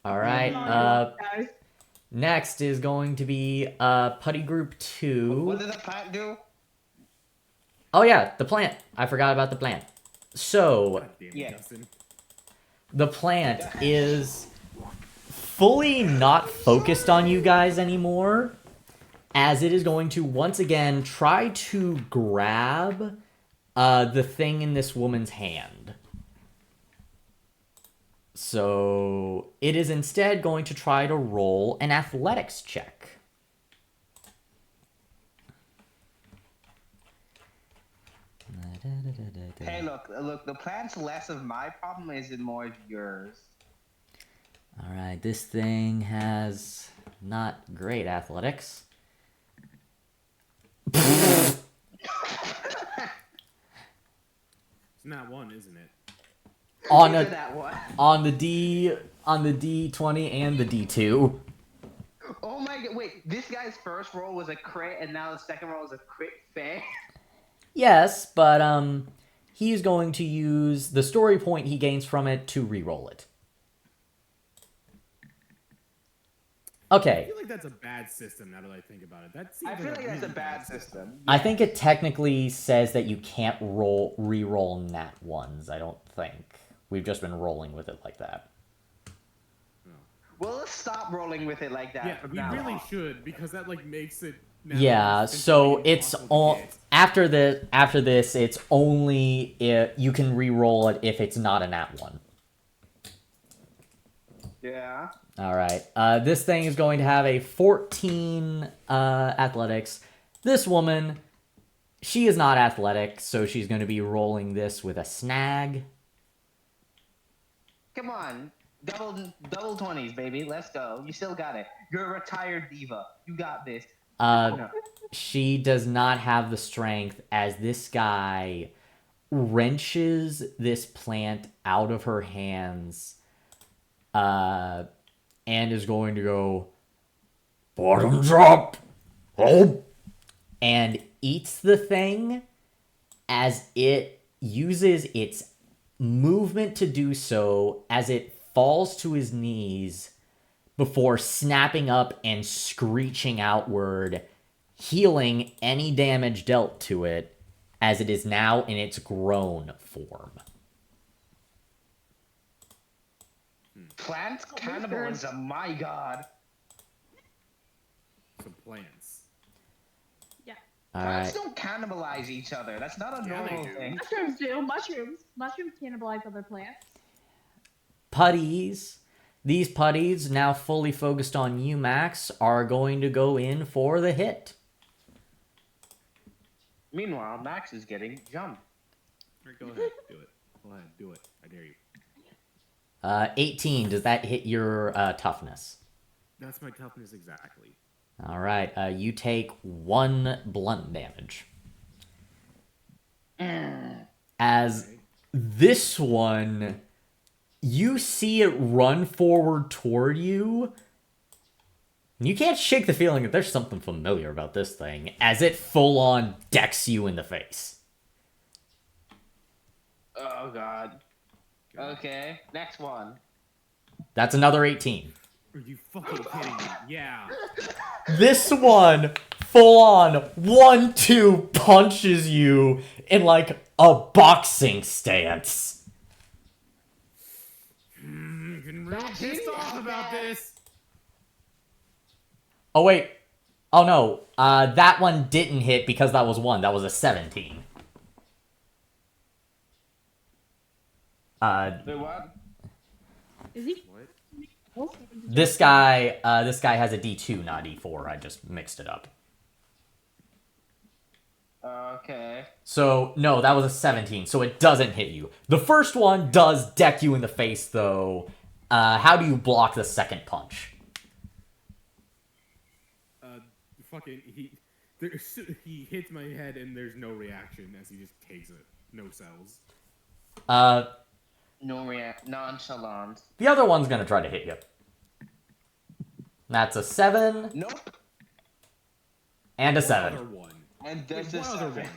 All right. Stealing all your luck, guys. Next is going to be Putty Group What 2. did the plant do? Oh yeah, the plant. I forgot about the plant. So God damn it, Yeah. Justin. the plant is fully not focused on you guys anymore, as it is going to once again try to grab the thing in this woman's hand. So it is instead going to try to roll an athletics check. Hey, look. The plant's less of my problem, is it more of yours? All right, this thing has not great athletics. It's not one, isn't it? on Into a that one. on the D20 and the D2. Oh my god! Wait, this guy's first roll was a crit, and now the second roll is a crit fail. Yes, but he's going to use the story point he gains from it to re-roll it. I Okay, feel like that's a bad system now that I think about it. That seems I feel like that's a really bad system. I think it technically says that you can't re-roll nat ones. I don't think we've just been rolling with it like that. Well, let's stop rolling with it like that. Yeah, from we now really on. should, because that like makes it. Now Yeah, so essentially it's impossible to all hit. after this. It's only if you can re-roll it if it's not a nat 1. Yeah. All right. This thing is going to have a 14 athletics. This woman, she is not athletic, so she's going to be rolling this with a snag. Come on. Double 20s, baby. Let's go. You still got it. You're a retired diva. You got this. No. She does not have the strength as this guy wrenches this plant out of her hands and is going to go bottoms up, oh, and eats the thing as it uses its movement to do so as it falls to his knees before snapping up and screeching outward, healing any damage dealt to it as it is now in its grown form. Plant cannibalism, my god. Some plants. Yeah. Plants Alright. don't cannibalize each other. That's not a Yeah, they normal do. thing. Mushrooms do. Mushrooms cannibalize other plants. Putties. These putties, now fully focused on you, Max, are going to go in for the hit. Meanwhile, Max is getting jumped. Alright, go ahead. Do it. Go ahead. Do it. I dare you. 18, does that hit your toughness? That's my toughness exactly. All right, you take 1 blunt damage. As this one, you see it run forward toward you. And you can't shake the feeling that there's something familiar about this thing, as it full-on decks you in the face. Oh god. Okay, next one. That's another 18. Are you fucking kidding me? Yeah. This one, full-on, 1-2 punches you in, like, a boxing stance. I'm getting real pissed off about this. Oh, wait. Oh, no. That one didn't hit because that was 1. That was a 17. Wait, what? Is he? What? This guy has a D2, not D4. I just mixed it up. Okay. So, no, that was a 17, so it doesn't hit you. The first one does deck you in the face, though. How do you block the second punch? Fucking he hits my head and there's no reaction as he just takes it. No cells. Nonchalant. The other one's gonna try to hit you. That's a 7 Nope. and a What 7. other one? And Wait, this what is other 7. one?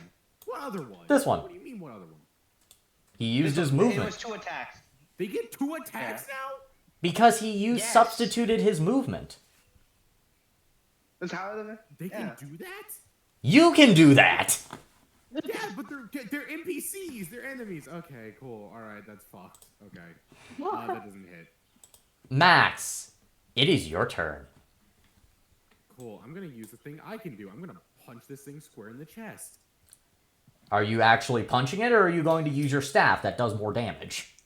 What other one? This one. What do you mean, what other one? He used his It was movement. 2 attacks. They get 2 attacks now? Because he used Yes. substituted his movement. That's how They can Yeah. do that? You can do that! Yeah, but they're NPCs. They're enemies. Okay, cool. All right, that's fucked. Okay, that doesn't hit. Max, it is your turn. Cool. I'm gonna use the thing I can do. I'm gonna punch this thing square in the chest. Are you actually punching it, or are you going to use your staff that does more damage?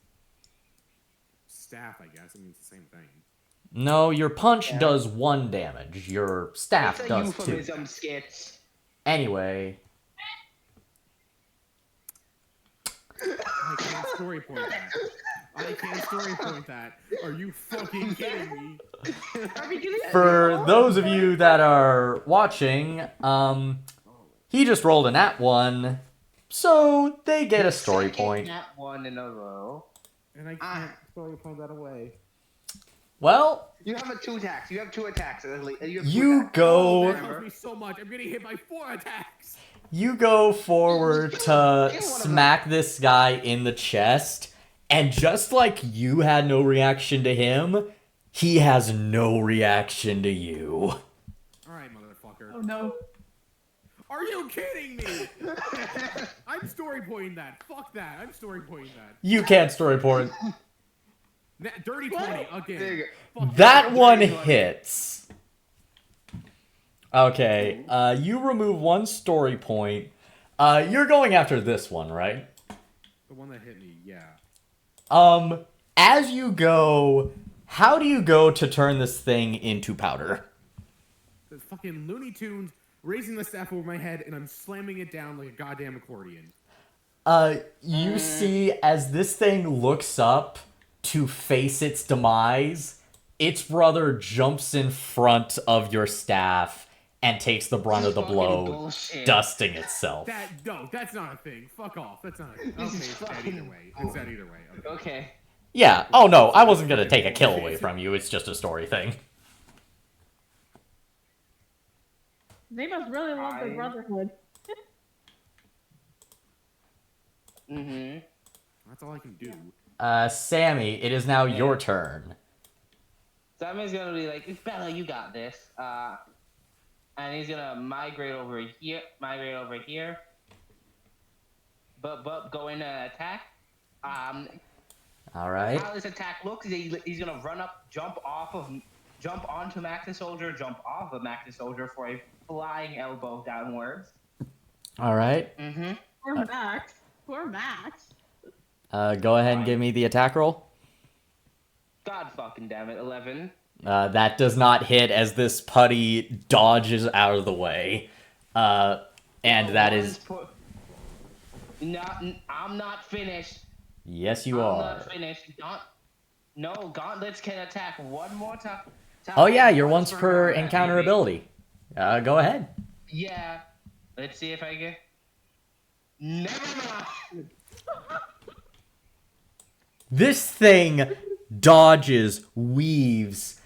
Staff, I guess. I mean, it's the same thing. No, your punch does 1 damage. Your staff It's a does 2. euphemism, Skits. Anyway, I can't story point that. I can't story point that. Are you fucking kidding me? Are we doing for those of you that are watching, he just rolled a nat 1, so they get a story Second point. nat 1 in a row. And I can't story point that away. Well, You have 2 attacks. You have 2 attacks. You, have 2 you attacks. go... That helps me so much. I'm getting hit by 4 attacks. You go forward to smack this guy in the chest, and just like you had no reaction to him, he has no reaction to you. Alright, motherfucker. Oh no. Are you kidding me? I'm story pointing that. Fuck that. I'm story pointing that. You can't story point. Dirty 20 again. Big. Fuck That Dirty one 20. hits. Okay, you remove one story point. You're going after this one, right? The one that hit me, yeah. As you go, how do you go to turn this thing into powder? The fucking Looney Tunes raising the staff over my head, and I'm slamming it down like a goddamn accordion. You see as this thing looks up to face its demise, its brother jumps in front of your staff and takes the brunt of the Fucking blow, bullshit. dusting itself. No, that's not a thing. Fuck off. That's not. Okay, This is it's dead fucking either way. It's dead either way. Okay. Okay. Yeah, oh no, I wasn't gonna take a kill away from you, it's just a story thing. They must really love their I- brotherhood. Mm-hmm. That's all I can do. Sammy, it is now your turn. Simon's gonna be like, Bella, you got this. And he's gonna migrate over here. But go in and attack. Alright. How this attack looks is he's gonna run up, jump onto Max's soldier, jump off of Max's soldier for a flying elbow downwards. Alright. Mm-hmm. Poor Max. Poor Max. Go ahead and give me the attack roll. God fucking damn it, 11. That does not hit as this putty dodges out of the way. And that is... I'm not finished. Yes, you I'm are. not finished. No, gauntlets can attack one more time. Oh yeah, your once per encounter ability. Go ahead. Yeah. Let's see if I get... Never mind. This thing dodges, weaves,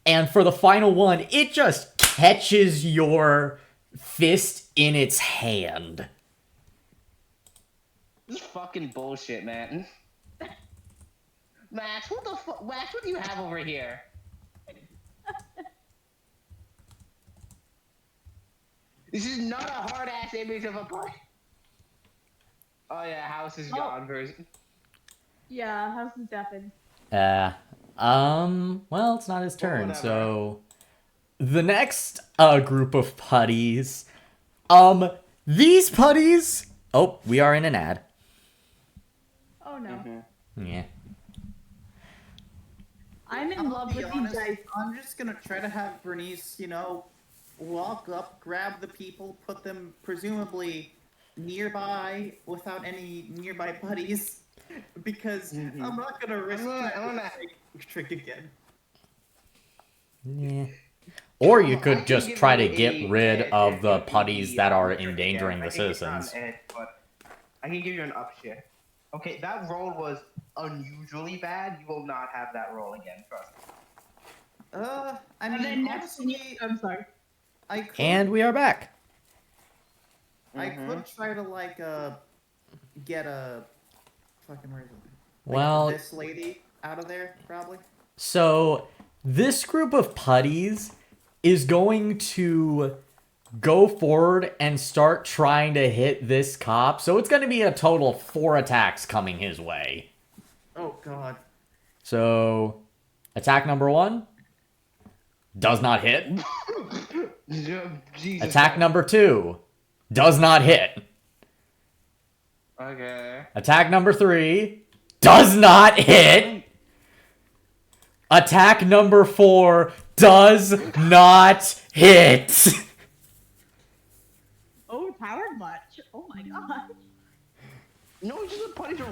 and for the final one, it just catches your fist in its hand. This is fucking bullshit, man. Max, what the fuck? Max, what do you have over here? This is not a hard ass image of a boy. Oh yeah, house is gone version. Yeah, house is deafened. Well, it's not his turn, whatever. so... The next, group of putties... These putties... Oh, we are in an ad. Oh no. Mm-hmm. Yeah. I'm in I'll love be with these honest, guys. I'm just gonna try to have Bernice, walk up, grab the people, put them presumably nearby without any nearby buddies, because Mhm. I'm not gonna risk I'm gonna- that trick again. Yeah. Or you I could can just give try to you get a- rid a- of a- the a- putties a- that are trick endangering again. the I can give you an citizens. edge, but I can give you an up shit. Okay, that roll was unusually bad. You will not have that roll again, trust me. I And then mean, next honestly, I'm sorry. I could, And we are back. I could try to get a fucking where is it? Well, This lady out of there, probably. so this group of putties is going to go forward and start trying to hit this cop. So it's going to be a total of 4 attacks coming his way. Oh god. So attack number 1 does not hit. Jesus. Attack number 2 does not hit. Okay. Attack number 3 does not hit. Attack number 4 does not hit. Overpowered much. Oh my god. No, it's just the putties are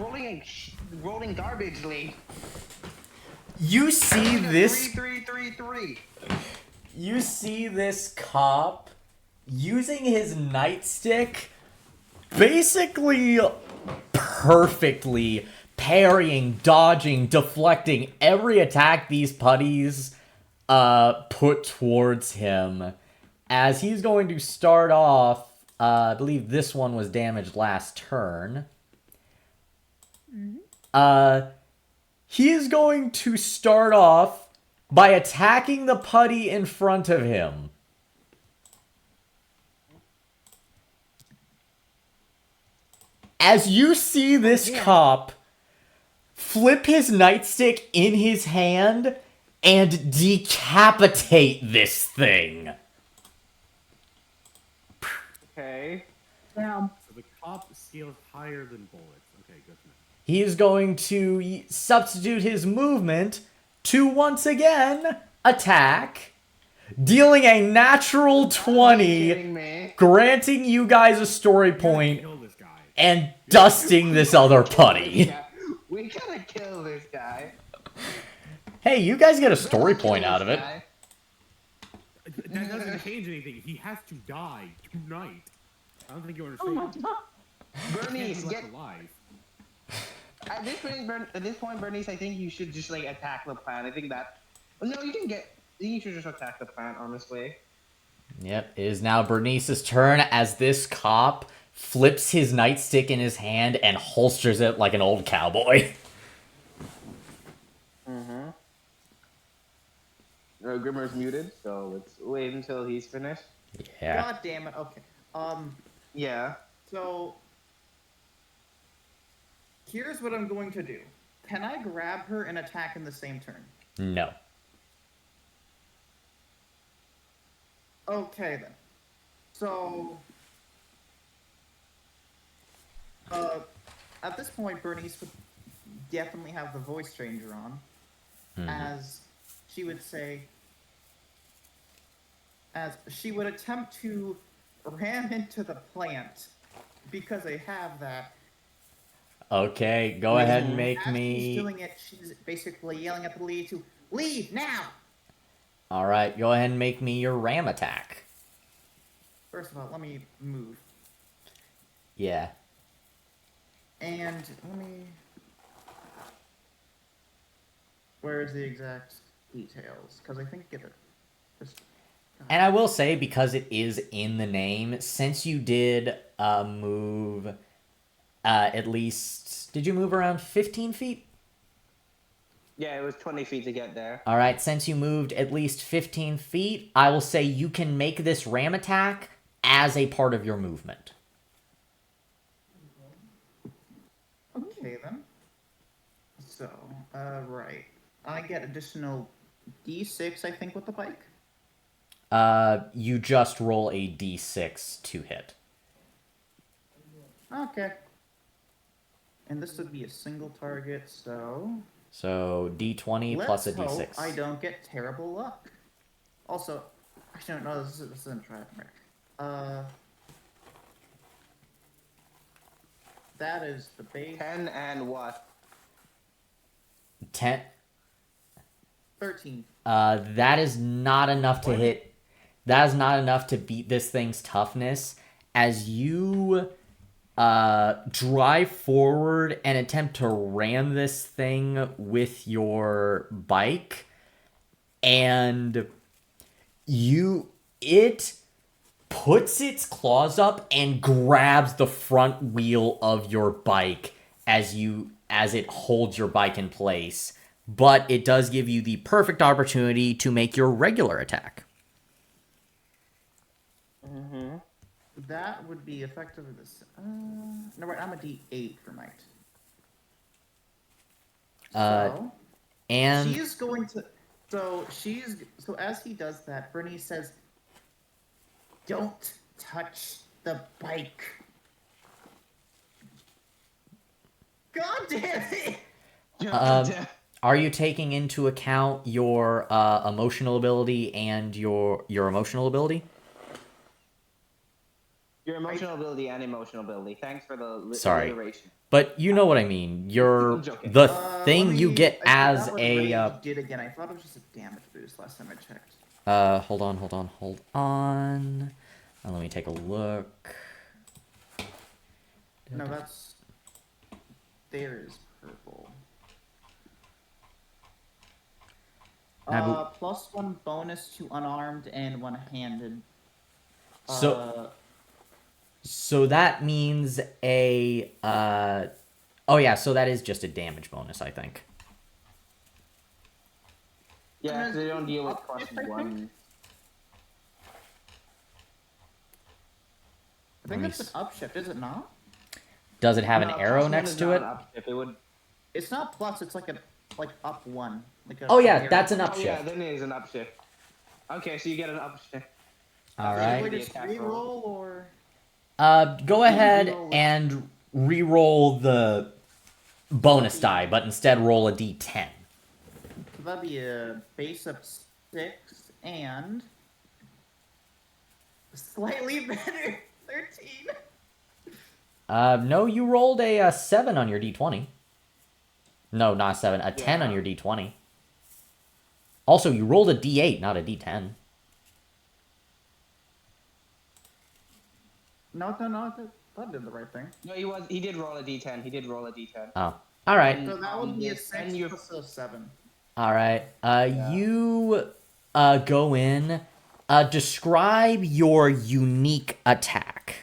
rolling garbage league. You see this 3-3-3-3. You see this cop using his nightstick basically perfectly parrying, dodging, deflecting every attack these putties put towards him. As he's going to start off, I believe this one was damaged last turn. He is going to start off by attacking the putty in front of him. As you see this cop flip his nightstick in his hand and decapitate this thing. Okay. Yeah. So the cop scales higher than bullets. Okay, good to know. He is going to substitute his movement to once again attack, dealing a natural 20, Kidding me? granting you guys a story point, Kill this guy. and dusting this other putty. Yeah, we gotta kill this guy. Hey, you guys get a story Let's kill point out this of it. guy. That doesn't change anything. He has to die tonight. I don't think you Oh my understand. god. Bernice, He's get left alive. at this point, Bernice. I think you should just like attack the plant. I think that. No, you can get. I think you should just attack the plant. Honestly. Yep, it is now Bernice's turn as this cop flips his nightstick in his hand and holsters it like an old cowboy. Mm-hmm. Grimmer's muted, so let's wait until he's finished. Yeah. God damn it. Okay. Yeah. So here's what I'm going to do. Can I grab her and attack in the same turn? No. Okay then. So at this point Bernice would definitely have the voice changer on, as she would say, as she would attempt to ram into the plant because they have that. Okay, go ahead and make As she's me... doing it, she's basically yelling at the lead to leave now. Alright, go ahead and make me your ram attack. First of all, let me move. Yeah. And let me... Where's the exact details? Because I think it... Just... And I will say, because it is in the name, since you did move at least... Did you move around 15 feet? Yeah, it was 20 feet to get there. Alright, since you moved at least 15 feet, I will say you can make this ram attack as a part of your movement. Okay, then. So, right. I get additional D6, I think, with the bike. You just roll a d6 to hit. Okay. And this would be a single target, so... So, d20 plus a Let's d6. hope I don't get terrible luck. Also, actually, no, this isn't right. That is the base. 10 and what? 10. 13. That is not enough to hit. That is not enough to beat this thing's toughness. As you drive forward and attempt to ram this thing with your bike, and it puts its claws up and grabs the front wheel of your bike as it holds your bike in place. But it does give you the perfect opportunity to make your regular attack. Mm-hmm. That would be effectively this. No, right, I'm a D8 for might. And she's going to. So as he does that, Bernie says, "Don't touch the bike." God damn it! Are you taking into account your emotional ability and your emotional ability? Your emotional ability and emotional ability. Thanks for the Sorry. alliteration. But you know what I mean. I'm joking. The Let thing you me- get I as forgot what a Rage did again. I thought it was just a damage boost last time I checked. hold on. Let me take a look. No, that's. There is purple. Now, +1 bonus to unarmed and one-handed. So that means a oh yeah, so that is just a damage bonus, I think. Yeah, so they don't deal with I think. +1. I think it's an upshift, is it not? Does it have an No, arrow +1 next is to not it? an upshift. It's not plus. It's like up one. Like a Oh yeah, arrow. that's an Oh yeah, upshift. then it is an upshift. Okay, so you get an upshift. All Should right. we The just attack re-roll or? Go ahead Reroll it. and re-roll the bonus die, but instead roll a d10. So that'd be a base of 6 and slightly better 13. No, you rolled a 7 on your d20. No, not a 7, a 10 on Yeah. your d20. Also, you rolled a d8, not a d10. No, that did the right thing. No, he did roll a d10. He did roll a d10. Oh, all right. So that would be a Yes, 6 and you're- plus a 7. All right. You go in. Describe your unique attack.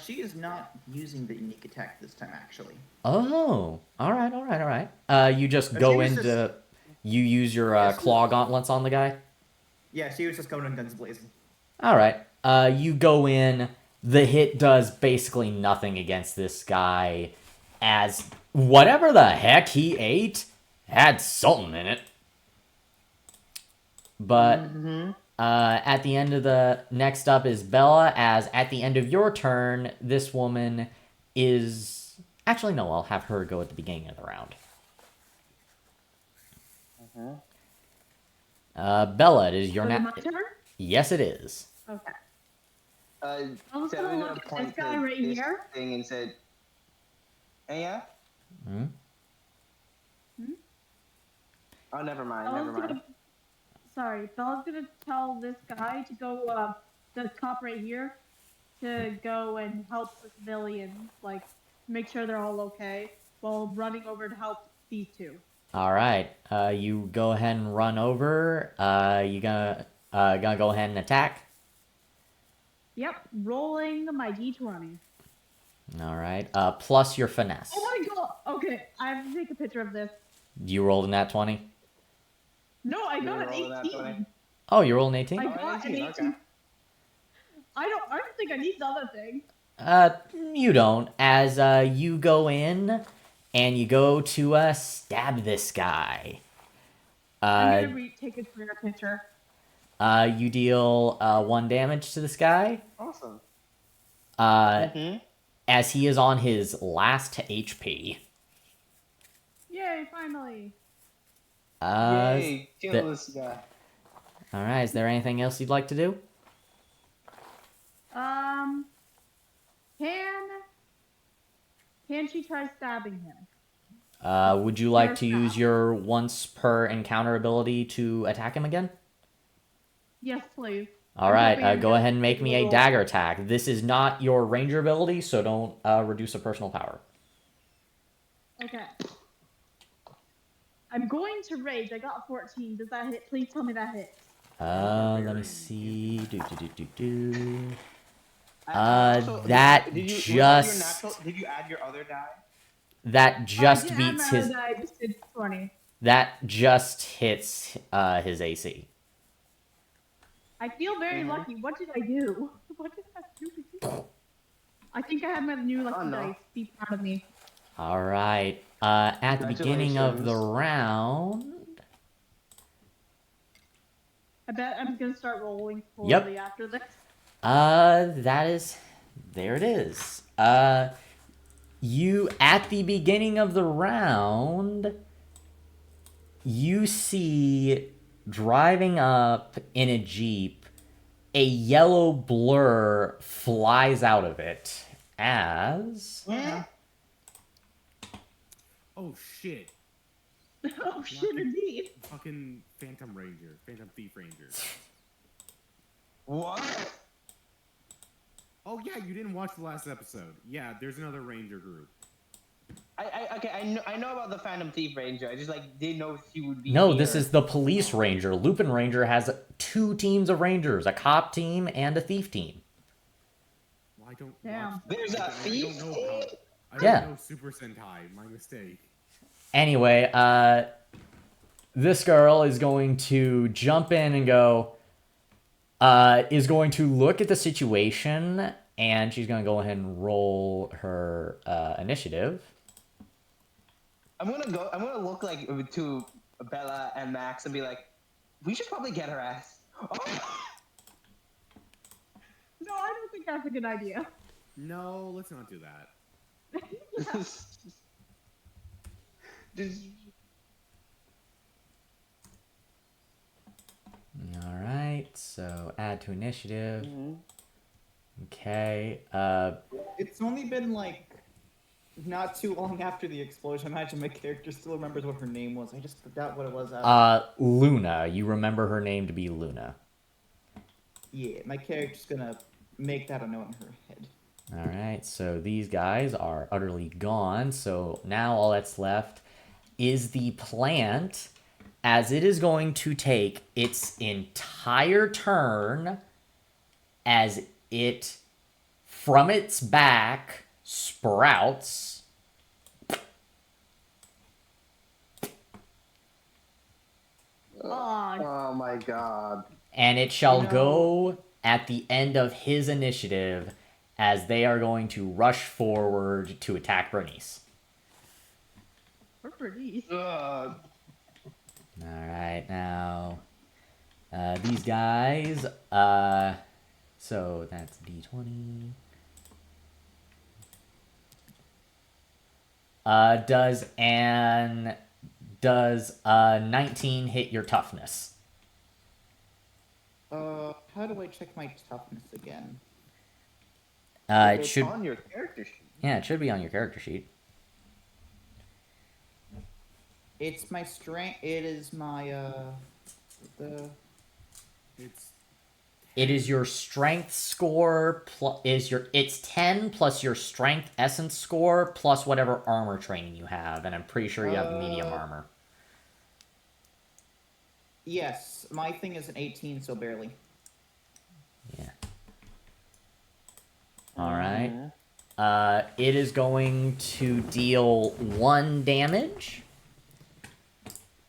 She is not using the unique attack this time, actually. Oh, all right. You just She go was into. just- You use your Yes. claw gauntlets on the guy. Yeah, she was just going in guns blazing. All right. You go in. The hit does basically nothing against this guy, as whatever the heck he ate had something in it. But at the end of the next up is Bella. As at the end of your turn, this woman is actually no. I'll have her go at the beginning of the round. Bella, it is your Was it na- my turn? Yes, it is. Okay. I'm I'm just gonna look at this guy right here. Thing and said, "Hey, yeah." Hmm? Oh, never mind. Bella's Never mind. gonna, sorry, Bella's gonna tell this guy to go, the cop right here, to go and help the civilians, like, make sure they're all okay, while running over to help these two. All right. You go ahead and run over. You gonna go ahead and attack. Yep, rolling my d20. All right. Plus your finesse. Oh my god! Okay, I have to take a picture of this. You rolled a nat 20. No, I got an rolling that 18. 20? Oh, you rolled an 18. I Oh, got an 18, 18. okay. I don't think I need the other thing. You don't. As you go in and you go to stab this guy. I'm gonna take a clear picture. You deal 1 damage to this guy. Awesome. As he is on his last HP. Yay, finally. Yay, kill the- this guy. All right. Is there anything else you'd like to do? Can she try stabbing him? Would you like to Sure. use your once per encounter ability to attack him again? Yes, please. All I'm right, hoping I'm go gonna ahead and make take a me a little- dagger attack. This is not your ranger ability, so don't reduce a personal power. Okay. I'm going to rage. I got 14. Does that hit? Please tell me that hits. Let me see. Do. Also, that did you, just- did you add your other die? That just I beats did his. I just did 20. That just hits his AC. I feel very lucky. What did I do? What did I do? I think I have my new lucky Oh, no. dice. Be proud of me. All right. At the beginning of the Congratulations. round. I bet I'm gonna start rolling Yep. poorly after this. That is, there it is. You, at the beginning of the round, you see driving up in a Jeep, a yellow blur flies out of it as... Oh shit! Oh shit, indeed. Fucking Phantom Thief Ranger. What? Oh yeah, you didn't watch the last episode. Yeah, there's another Ranger group. I know about the Phantom Thief Ranger. I just didn't know if he would be. No, here. this is the police ranger. Lupin Ranger has 2 teams of rangers, a cop team and a thief team. Well, I don't. Damn. watch- There's a I thief don't know team? about. I don't Yeah. know Super Sentai. My mistake. Anyway, this girl is going to jump in and go, is going to look at the situation And she's going to go ahead and roll her initiative. I'm gonna look like to Bella and Max and be like, we should probably get her ass. Oh! No, I don't think that's a good idea. No, let's not do that. All right, so add to initiative. Mhm. Okay. It's only been like not too long after the explosion. I imagine my character still remembers what her name was. I just forgot what it was. Luna. You remember her name to be Luna. Yeah, my character's gonna make that a note in her head. All right, so these guys are utterly gone. So now all that's left is the plant, as it is going to take its entire turn as it, from its back, sprouts. Oh my god. And it shall go at the end of his initiative as they are going to rush forward to attack Bernice. We're pretty. Ugh. Alright, now these guys, so that's D20. Does 19 hit your toughness? How do I check my toughness again? It It's should, on your character sheet. yeah, it should be on your character sheet. It's my strength. It is my It's It is your strength score it's 10 plus your strength essence score plus whatever armor training you have, and I'm pretty sure you have medium armor. Yes, my thing is an 18, so barely. Yeah. All right. It is going to deal 1 damage.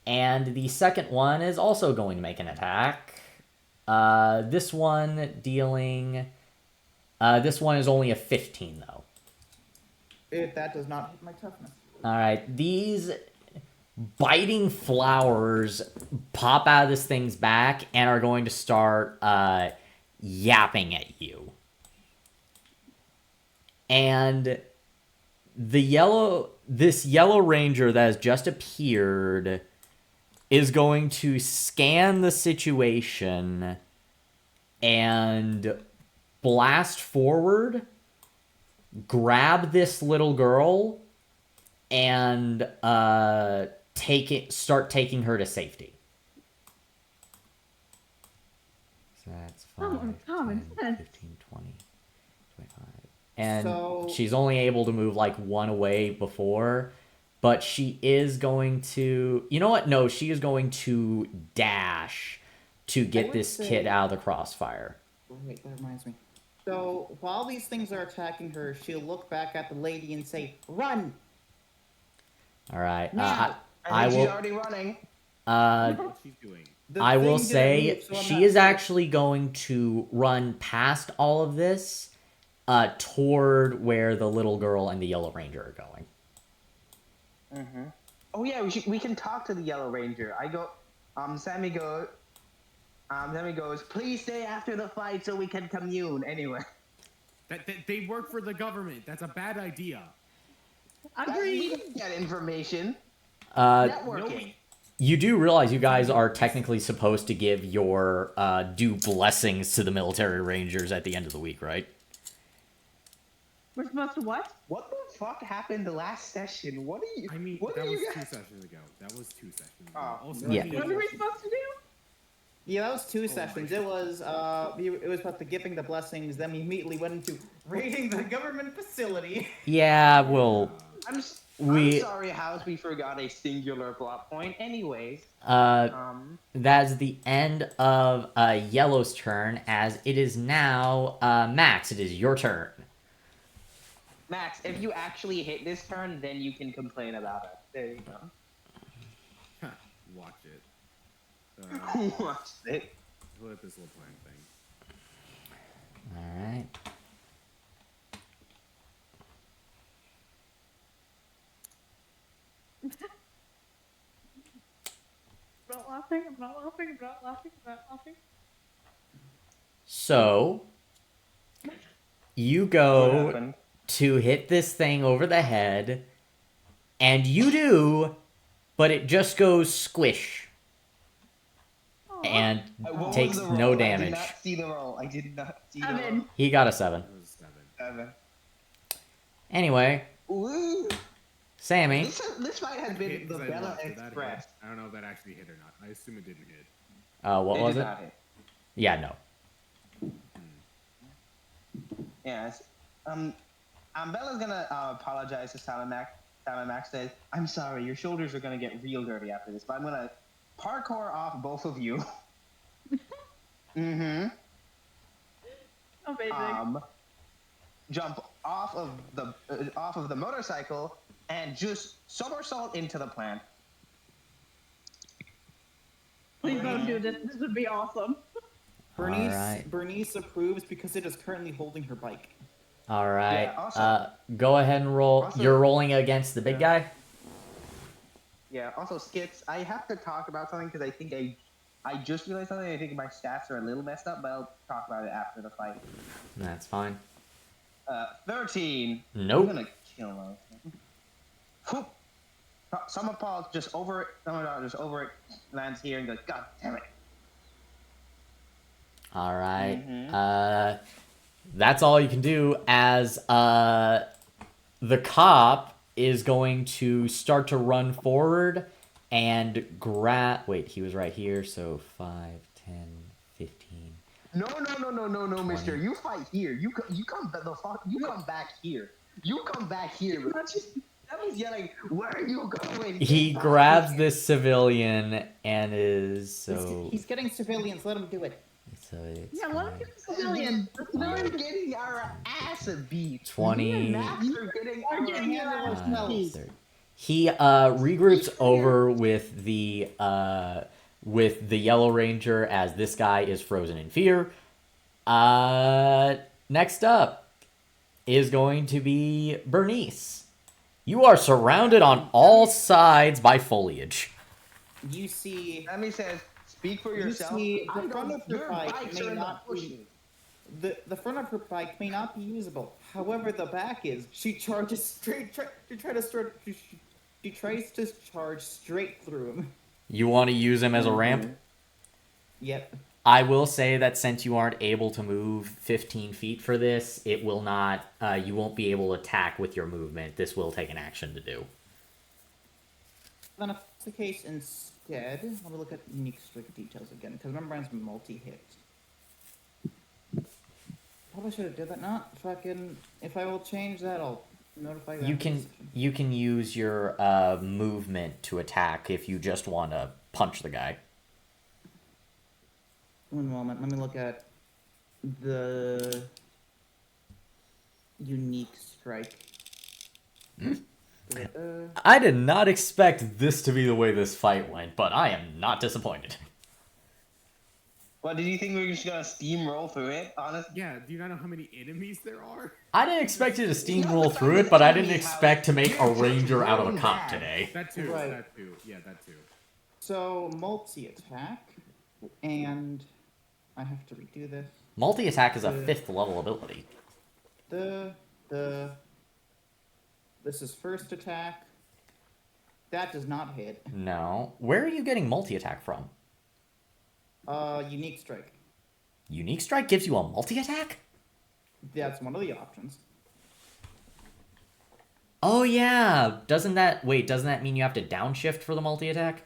And the second one is also going to make an attack. This one dealing... this one is only a 15, though. That does not hit my toughness. Alright, these biting flowers pop out of this thing's back and are going to start yapping at you. And this yellow ranger that has just appeared is going to scan the situation and blast forward, grab this little girl, and start taking her to safety. So that's 5, Common 10, sense. 15, 20, 25. And So- she's only able to move like 1 away before, but she is going to... You know what? No, she is going to dash to get would this say- kid out of the crossfire. Wait, that reminds me. So while these things are attacking her, she'll look back at the lady and say, "Run!" All right. Now. I She's will... already running. what she's doing. The I will thing didn't say move, so I'm she not is sure. actually going to run past all of this toward where the little girl and the Yellow Ranger are going. Mm-hmm. Oh yeah, we can talk to the Yellow Ranger. Sammy goes, please stay after the fight so we can commune. Anyway. That they work for the government. That's a bad idea. We Agreed. didn't get information. Uh, Networking. you do realize you guys are technically supposed to give your due blessings to the military rangers at the end of the week, right? We're supposed to what? What the fuck happened the last session? What are you? I mean, what that are was you 2 guys? sessions ago. That was 2 sessions ago. Oh, Also, yeah. I mean, What are we supposed to do? Yeah, that was 2 sessions. It was about the giving the blessings. Then we immediately went into raiding the government facility. Yeah, well, I'm We- sorry, House. We forgot a singular plot point. Anyways, that's the end of Yellow's turn, as it is now Max. It is your turn. Max, if you actually hit this turn, then you can complain about it. There you go. watch it. Watch it. Look at this little plan thing. All right. laughing. I'm not laughing. I'm not laughing. I'm not laughing. So you What go happened? to hit this thing over the head, and you do, but it just goes squish Aw. and What was takes the no roll? I damage. did not see the roll. I did not see the roll. 7. He got a 7. It was 7. 7. Anyway, Ooh. Sammy, This might have Hit been the 'cause I Bella lost. Did that hit? Express. I don't know if that actually hit or not. I assume it didn't hit. what It was did it? not hit. Yeah, no. Yes. Bella's gonna apologize to Salamax. Salamax says, "I'm sorry, your shoulders are gonna get real dirty after this, but I'm gonna parkour off both of you." Mm-hmm. Amazing. Jump off of the motorcycle and just somersault into the plant. Please don't do this. This would be awesome. Bernice, Alright. Bernice approves because it is currently holding her bike. All right. Yeah, also- Go ahead and roll. also- You're rolling against the big guy? Yeah. Also, Skits, I have to talk about something because I think I just realized something. I think my stats are a little messed up, but I'll talk about it after the fight. That's fine. 13. Nope. I'm gonna kill him. Whoop. Summer Paul just over it. Summer Paul just over it. Lands here and goes, God damn it. All right. Mhm. That's all you can do as the cop is going to start to run forward and grab. Wait, he was right here, so 5, 10, 15. No, Mister. You fight here. You come the fuck. You come back here. You come back here. Bro. I was yelling, "Where are you going?" He Get back grabs here." this civilian and is so. He's getting civilians. Let him do it. So it's Yeah, let him get the Civilian. civilian. The We're civilian getting our ass beat. 20. Me and Max are getting our getting your hands ass Uh, beat. 30. He regroups over with the Yellow Ranger as this guy is frozen in fear. Next up is going to be Bernice. You are surrounded on all sides by foliage. You see, Sammy says, "Speak for You yourself." see, the I front don't- of your your bike bikes may are in the not be- bushes. the front of her bike may not be usable. However, the back is. She charges straight. She tries to charge straight through him. You want to use him as a ramp? Yep. I will say that since you aren't able to move 15 feet for this, it will not. You won't be able to attack with your movement. This will take an action to do. Then if that's the case, instead, let me look at unique strike details again, because remember mine's multi-hit. Probably should have did that. Not fucking. If I will change that, I'll notify you. You after the can session. you can use your movement to attack if you just want to punch the guy. One moment. Let me look at the unique strike. I did not expect this to be the way this fight went, but I am not disappointed. What, did you think we were just gonna steamroll through it? Honestly, Yeah, do you not know how many enemies there are? I didn't expect you to steamroll through it, but I didn't expect to make a ranger out of a cop today. That too, Right. that too. Yeah, that too. So multi-attack, and I have to redo this. Multi-attack is a 5th level ability. This is first attack. That does not hit. No. Where are you getting multi-attack from? Unique strike. Unique Strike gives you a multi-attack? That's one of the options. Oh yeah. Doesn't that mean you have to downshift for the multi-attack?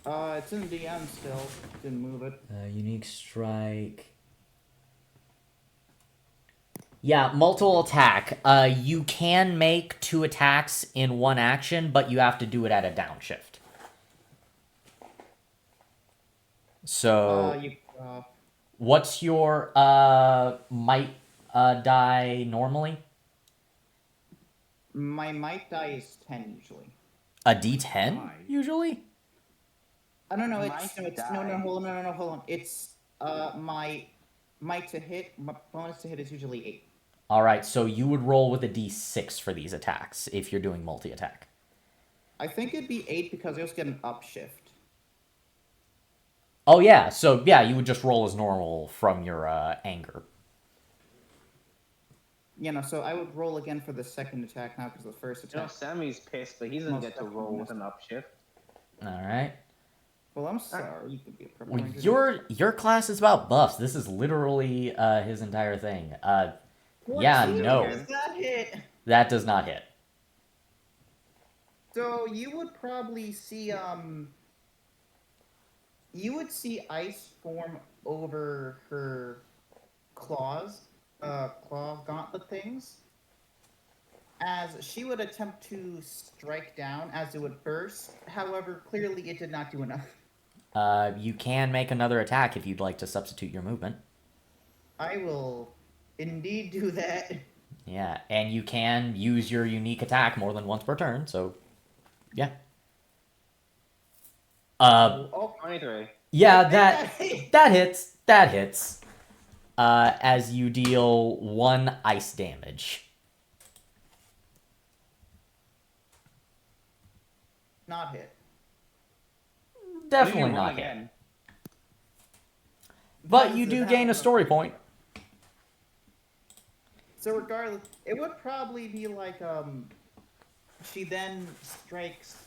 It's in DM still. Didn't move it. Unique Strike. Yeah, multiple attack. You can make 2 attacks in one action, but you have to do it at a downshift. So, what's your might die normally? My might die is 10 usually. A D10 Why? usually? I don't know. Might Hold on. It's my might to hit. My bonus to hit is usually 8. All right, so you would roll with a d6 for these attacks if you're doing multi-attack. I think it'd be 8 because I also get an upshift. Oh, yeah. So, yeah, you would just roll as normal from your anger. You know, so I would roll again for the second attack now because the first You know, attack. Sammy's pissed, but he doesn't Most get to roll with an upshift. All right. Well, I'm sorry. You could be a purple Well, ranger. your class is about buffs. This is literally his entire thing. Yeah, 14, no. does that hit? That does not hit. So you would probably see you would see ice form over her claws, claw gauntlet things, as she would attempt to strike down as it would burst. However, clearly it did not do enough. You can make another attack if you'd like to substitute your movement. I will indeed do that. Yeah, and you can use your unique attack more than once per turn, so yeah. Oh, 23. Yeah, that hits. That hits. As you deal 1 ice damage. not hit. Definitely You not roll hit. again. But you do gain a story point. So regardless, it would probably be like she then strikes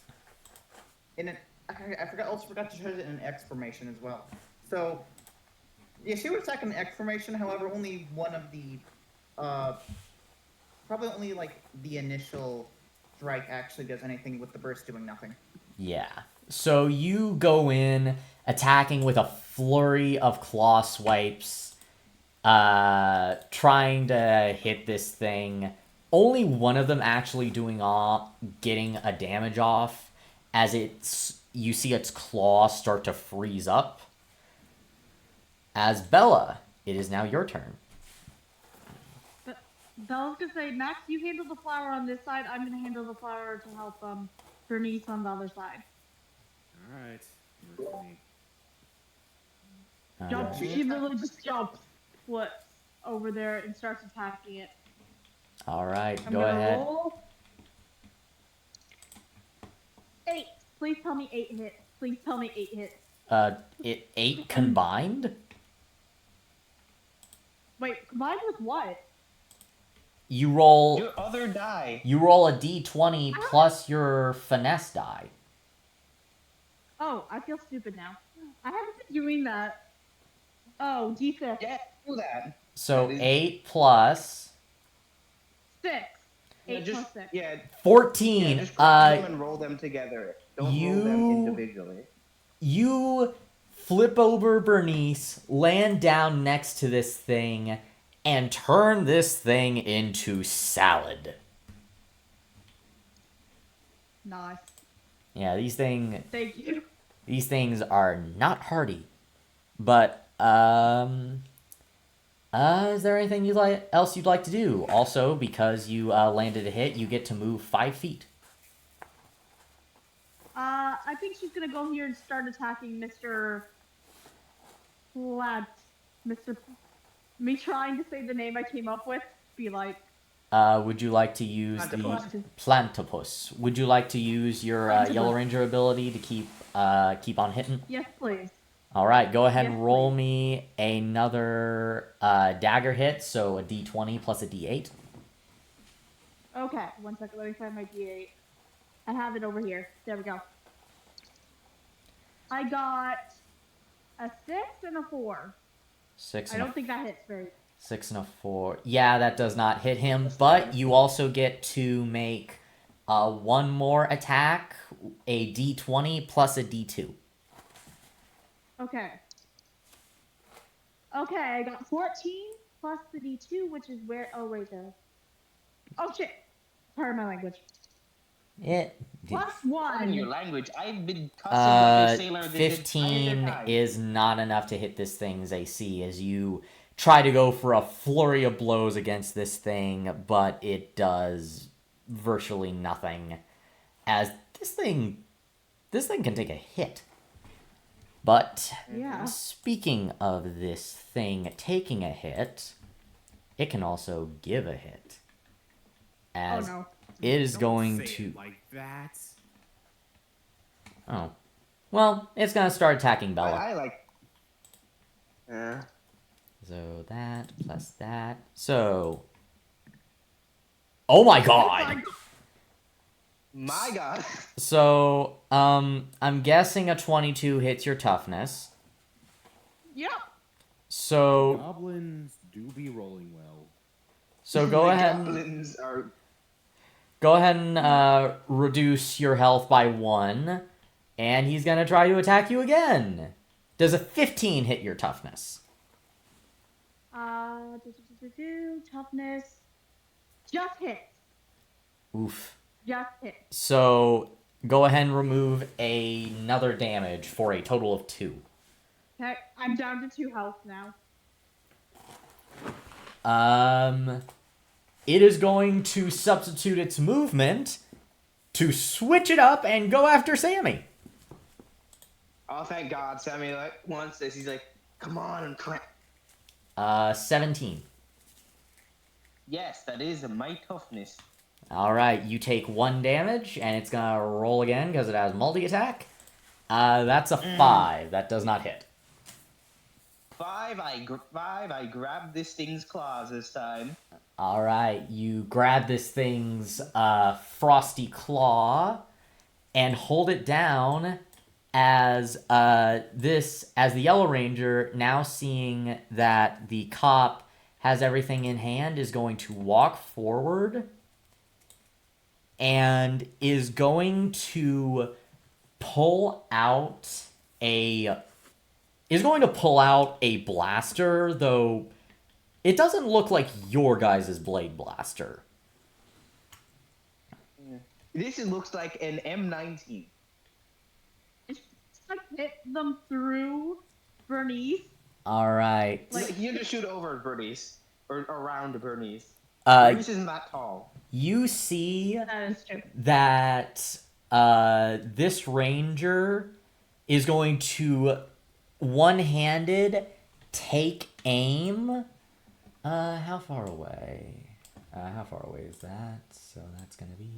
in an I forgot to show it in an X formation as well. So yeah, she would attack in an X formation. However, only one of the probably only like the initial strike actually does anything, with the burst doing nothing. Yeah. So you go in attacking with a flurry of claw swipes, trying to hit this thing. Only one of them actually getting a damage off, as you see its claw start to freeze up. As Bella, it is now your turn. Bella's gonna say, Max, you handle the flower on this side. I'm gonna handle the flower to help Bernice on the other side. All right. Where's me? Jump. She literally just jumps, flips over there, and starts attacking it. All right, I'm go gonna ahead. roll. 8. Please tell me 8 hits. Please tell me 8 hits. 8 combined? Wait, combined with what? You roll. Your other die. You roll a d20 plus your finesse die. Oh, I feel stupid now. I haven't been doing that. Oh, D6. Yeah, do that. So That is- 8 plus 6. Yeah, 8 plus 6. Yeah, 14. yeah, just grab them and roll them together. Don't roll them you- individually. You flip over Bernice, land down next to this thing, and turn this thing into salad. Nice. Yeah, these Thank you. things are not hardy. But is there anything else you'd like to do? Also, because you landed a hit, you get to move 5 feet. I think she's gonna go here and start attacking Mr. Plant. Me trying to say the name I came up with, be like... Would you like to use Plantopus. the Plantopus? Would you like to use your Plantopus. Yellow Ranger ability to keep on hitting? Yes, please. All right, go ahead Yes, and roll please. me another dagger hit, so a d20 plus a d8. Okay, 1 second, let me find my D8. I have it over here. There we go. I got a 6 and a 4. 6 I and a don't think that hits very... 6 and a 4. Yeah, that does not hit him, but you also get to make one more attack, a d20 plus a d2. Okay. Okay, I got 14 plus the D2, which is where... Oh, wait, oh, shit! Pardon my language. Plus In your 1! language, I've been cussing like a sailor this 15 entire time. is not enough to hit this thing's AC as you try to go for a flurry of blows against this thing, but it does virtually nothing, as this thing can take a hit. But Yeah. speaking of this thing taking a hit, it can also give a hit. As no. it is Don't going say to... it like that. Oh. Well, it's going to start attacking Bella. I like. Yeah. So that plus that. So... Oh my god! My God. So, I'm guessing a 22 hits your toughness. Yep. So, Goblins do be rolling well. so The goblins are. go ahead and reduce your health by 1, and he's gonna try to attack you again. Does a 15 hit your toughness? Toughness. Just hit. Oof. Just hit. So, go ahead and remove another damage for a total of 2. Okay, I'm down to 2 health now. It is going to substitute its movement to switch it up and go after Sammy. Oh, thank God. Sammy wants this. He's like, come on and climb. 17. Yes, that is my toughness. Alright, you take 1 damage, and it's gonna roll again because it has multi-attack. That's a 5. That does not hit. 5, I grabbed this thing's claws this time. Alright, you grab this thing's frosty claw and hold it down as the Yellow Ranger, now seeing that the cop has everything in hand, is going to walk forward and is going to pull out a blaster, though it doesn't look like your guys' blade blaster. This looks like an M19. It's like hit them through Bernice. Alright. Like, you just shoot over Bernice. Or around Bernice. Bernice isn't that tall. You see That is true. that this ranger is going to one-handed take aim. How far away? How far away is that? So that's gonna be...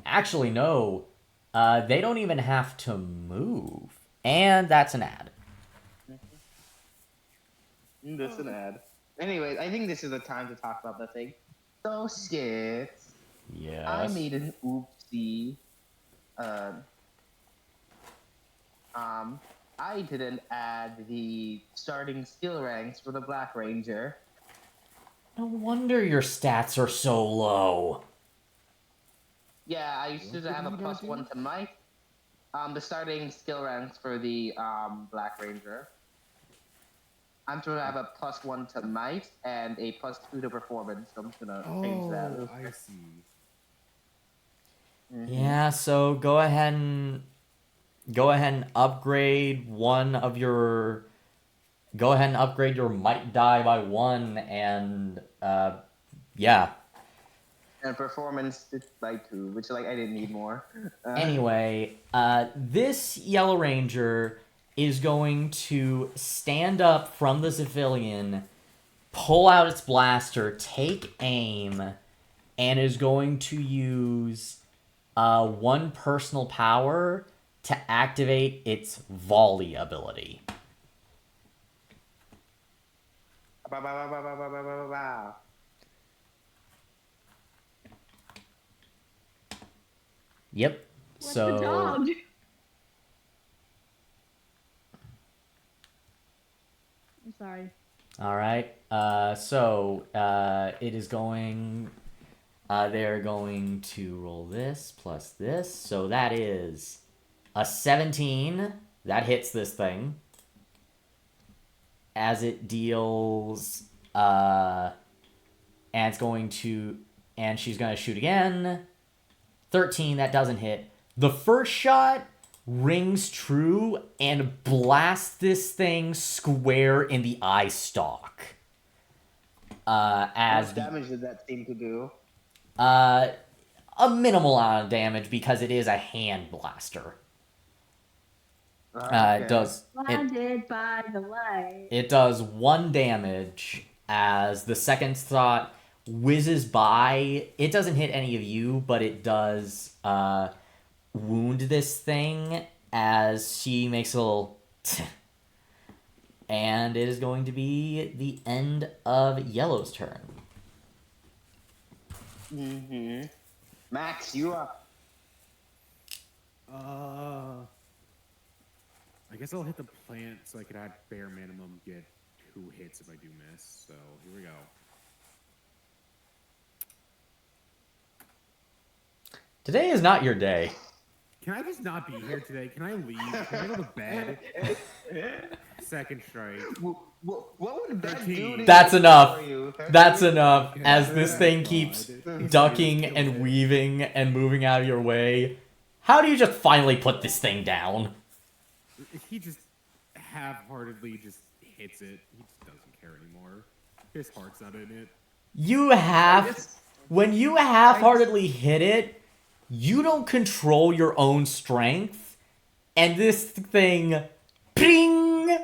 Actually, no. They don't even have to move. And that's an ad. That's an ad. Anyway, I think this is the time to talk about the thing. So shit. Yes. I made an oopsie. I didn't add the starting skill ranks for the Black Ranger. No wonder your stats are so low. Yeah, I used to have a +1 to might. The starting skill ranks for the Black Ranger. I'm going to have a +1 to might and a +2 to performance. So I'm just gonna change that. Oh, I see. Mm-hmm. Yeah, so go ahead and upgrade one of your... Go ahead and upgrade your might die by 1, and yeah. And performance by 2, which I didn't need more. Anyway, this Yellow Ranger is going to stand up from the civilian, pull out its blaster, take aim, and is going to use 1 personal power to activate its volley ability. Yep. What's So the dog? I'm sorry. all right. So it is going. They're going to roll this plus this. So that is a 17. That hits this thing. As it deals, and it's going to, and she's going to shoot again. 13, that doesn't hit. The first shot rings true and blasts this thing square in the eye stalk. How As much damage did that seem to do? a minimal amount of damage because it is a hand blaster. Okay. It does Blinded by the light. It does 1 damage, as the second thought whizzes by. It doesn't hit any of you, but it does wound this thing as she makes a little and it is going to be the end of Yellow's turn. Max, you are. I guess I'll hit the plant so I could add bare minimum, get 2 hits if I do miss. So here we go. Today is not your day. Can I just not be here today? Can I leave? Can I go to bed? Second strike. What would that do to That's you enough. for you? That's enough. As this thing keeps ducking and weaving and moving out of your way, how do you just finally put this thing down? He just half-heartedly just hits it. He just doesn't care anymore. His heart's not in it. When you half-heartedly hit it, you don't control your own strength, and this thing, ping!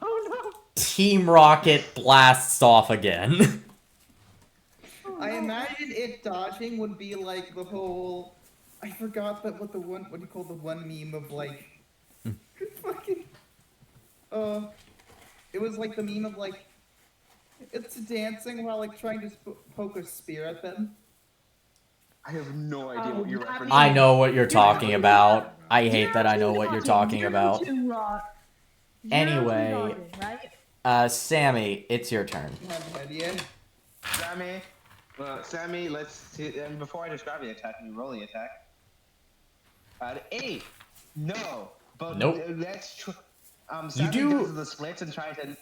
Oh no! Team Rocket blasts off again. I imagine it dodging would be like the whole. I forgot that what do you call the one meme of like. Fucking. It was like the meme of like. It's dancing while like trying to poke a spear at them. I have no idea what you're referencing. I know what you're talking about. I hate that I know what you're talking about. Anyway, Sammy, it's your turn. I have an idea. Sammy, let's see, and before I describe the attack, you roll the attack. 8. No, but Nope. let's try. You Sammy do- does the splits and tries to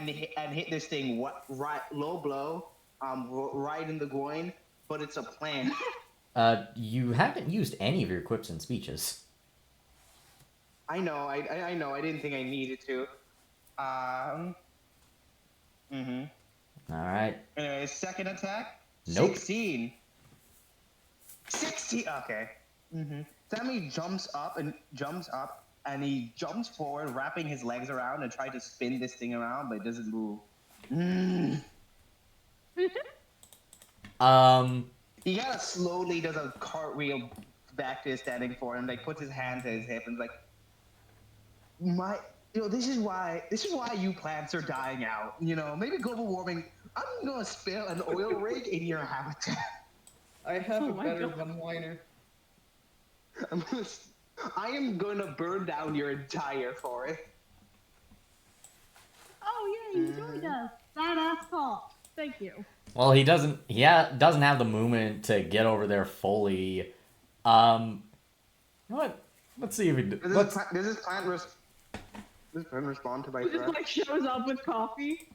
hit this thing right low blow, right in the groin, but it's a plant. You haven't used any of your quips and speeches. I know. I know. I didn't think I needed to. Alright. Anyway, second attack. Nope. 16. 16. Okay. Sammy jumps up and he jumps forward, wrapping his legs around and tries to spin this thing around, but it doesn't move. He kind of slowly does a cartwheel back to his standing form and like puts his hand to his hip and like, this is why you plants are dying out. Maybe global warming. I'm gonna spill an oil rig in your habitat. I have a better one-liner. I am gonna burn down your entire forest. Oh yeah, he really does. Badass call. Thank you. Well, he doesn't have the movement to get over there fully. What? Let's see if he Does this plant respond to my He just threat? like shows up with coffee.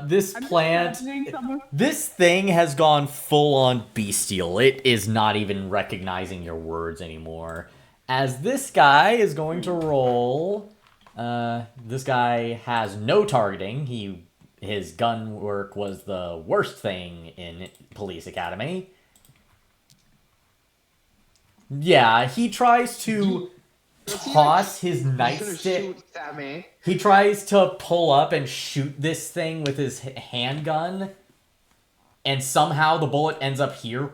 This I'm just plant, imagining someone- this thing has gone full on bestial. It is not even recognizing your words anymore. As this guy is going to roll, this guy has no targeting. His gun work was the worst thing in Police Academy. Yeah, he tries to toss his nightstick. He tries to pull up and shoot this thing with his handgun, and somehow the bullet ends up here.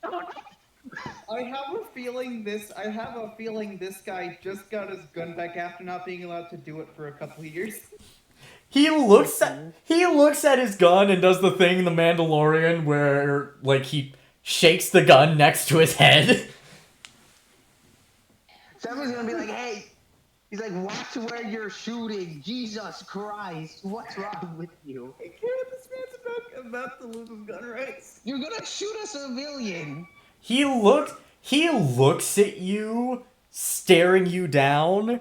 I have a feeling this guy just got his gun back after not being allowed to do it for a couple of years. He looks at his gun and does the thing in The Mandalorian where like he shakes the gun next to his head. Someone's gonna be like, hey, he's like, watch where you're shooting. Jesus Christ, what's wrong with you? I can't, this man's about to lose his gun rights. You're gonna shoot a civilian. He looks at you, staring you down,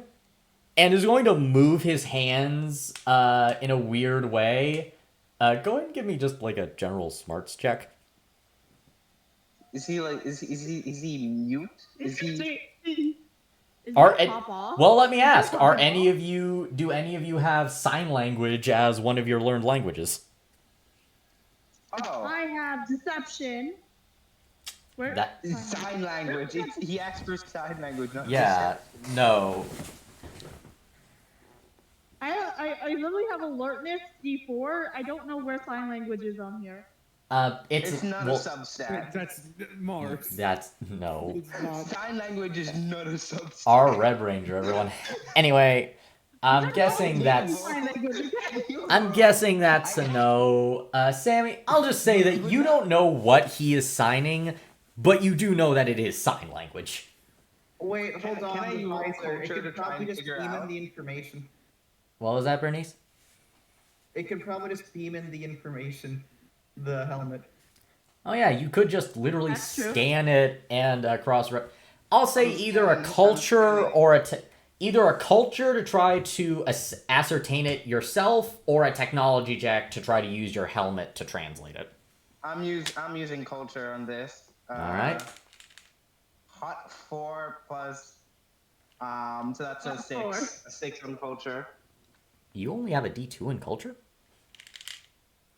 and is going to move his hands in a weird way. Go ahead and give me just like a general smarts check. Is he like? Is he mute? Is he? Well, let me ask: do any of you have sign language as one of your learned languages? Oh. I have deception. Where? Sign language. He asked for sign language. Not Yeah. deception. No. I I literally have alertness D4. I don't know where sign language is on here. It's not a well, substat. That's Mars. That's no. It's not. Sign language is not a substat. Our Red Ranger, everyone. Anyway, I'm That's guessing all that's. sign language. I'm guessing that's a no. Sammy, I'll just say that you don't know what he is signing, but you do know that it is sign language. Wait, Can hold I on. use Advisor. It culture to could try probably and just figure beam in out? the information. What was that, Bernice? It could probably just beam in the information, the helmet. Oh yeah, you could just literally That's true. scan it and cross. I'll say I'm either a scanning- culture I'm scanning. or either a culture to try to ascertain it yourself, or a technology check to try to use your helmet to translate it. I'm using culture on this. All right. Hot 4 plus. So that's a Hot 6. 4. A 6 on culture. You only have a D2 in culture?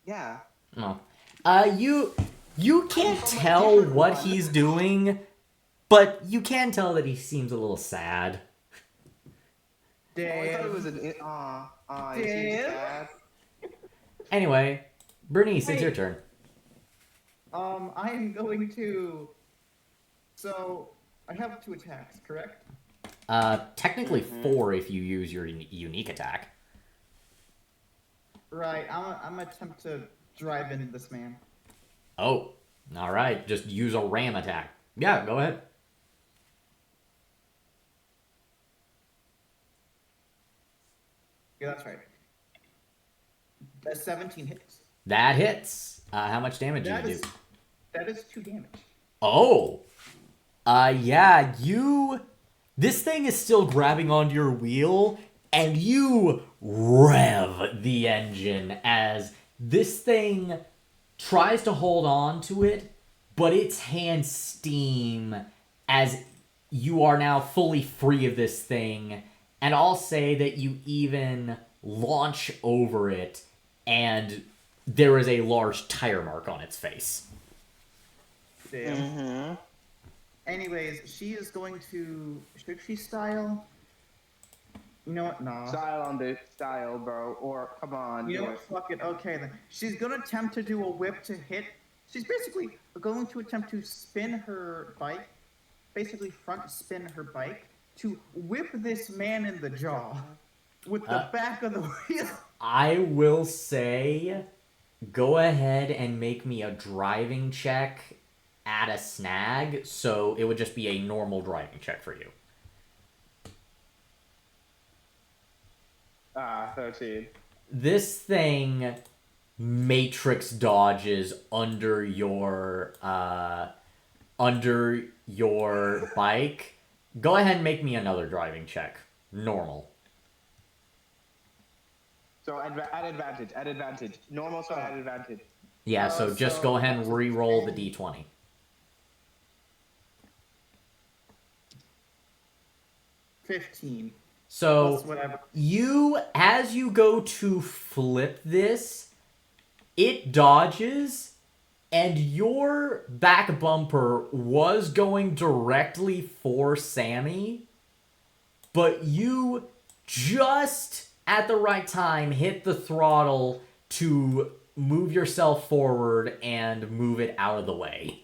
Yeah. No. You can't tell what he's doing, but you can tell that he seems a little sad. Oh, I thought it Damn. was an. It seems Damn. sad. Anyway, Bernice, it's Hey. your turn. I am going to. So I have 2 attacks, correct? Technically 4 if you use your unique attack. Right. I'm gonna attempt to drive into this man. Oh, all right. Just use a ram attack. Yeah, go ahead. Yeah, that's right. That's 17 hits. That hits. How much damage That do you is do? that is 2 damage. Oh. Yeah, this thing is still grabbing onto your wheel, and you rev the engine as this thing tries to hold on to it, but its hands steam as you are now fully free of this thing. And I'll say that you even launch over it, and there is a large tire mark on its face. Damn. Mm-hmm. Anyways, she is going to. Should she style? You know what? Nah. Style on the style, bro. Or come on. You do know what? it. Fuck it. Okay then. She's gonna attempt to do a whip to hit. She's basically going to attempt to spin her bike, basically front spin her bike to whip this man in the jaw with the back of the wheel. I will say, go ahead and make me a driving check at a snag, so it would just be a normal driving check for you. 13. This thing matrix dodges under your bike. Go ahead and make me another driving check. Normal. So at advantage. Normal, so at advantage. Yeah, so just go ahead and re-roll the d20. 15. So Plus whatever. as you go to flip this, it dodges, and your back bumper was going directly for Sammy, but you just at the right time hit the throttle to move yourself forward and move it out of the way.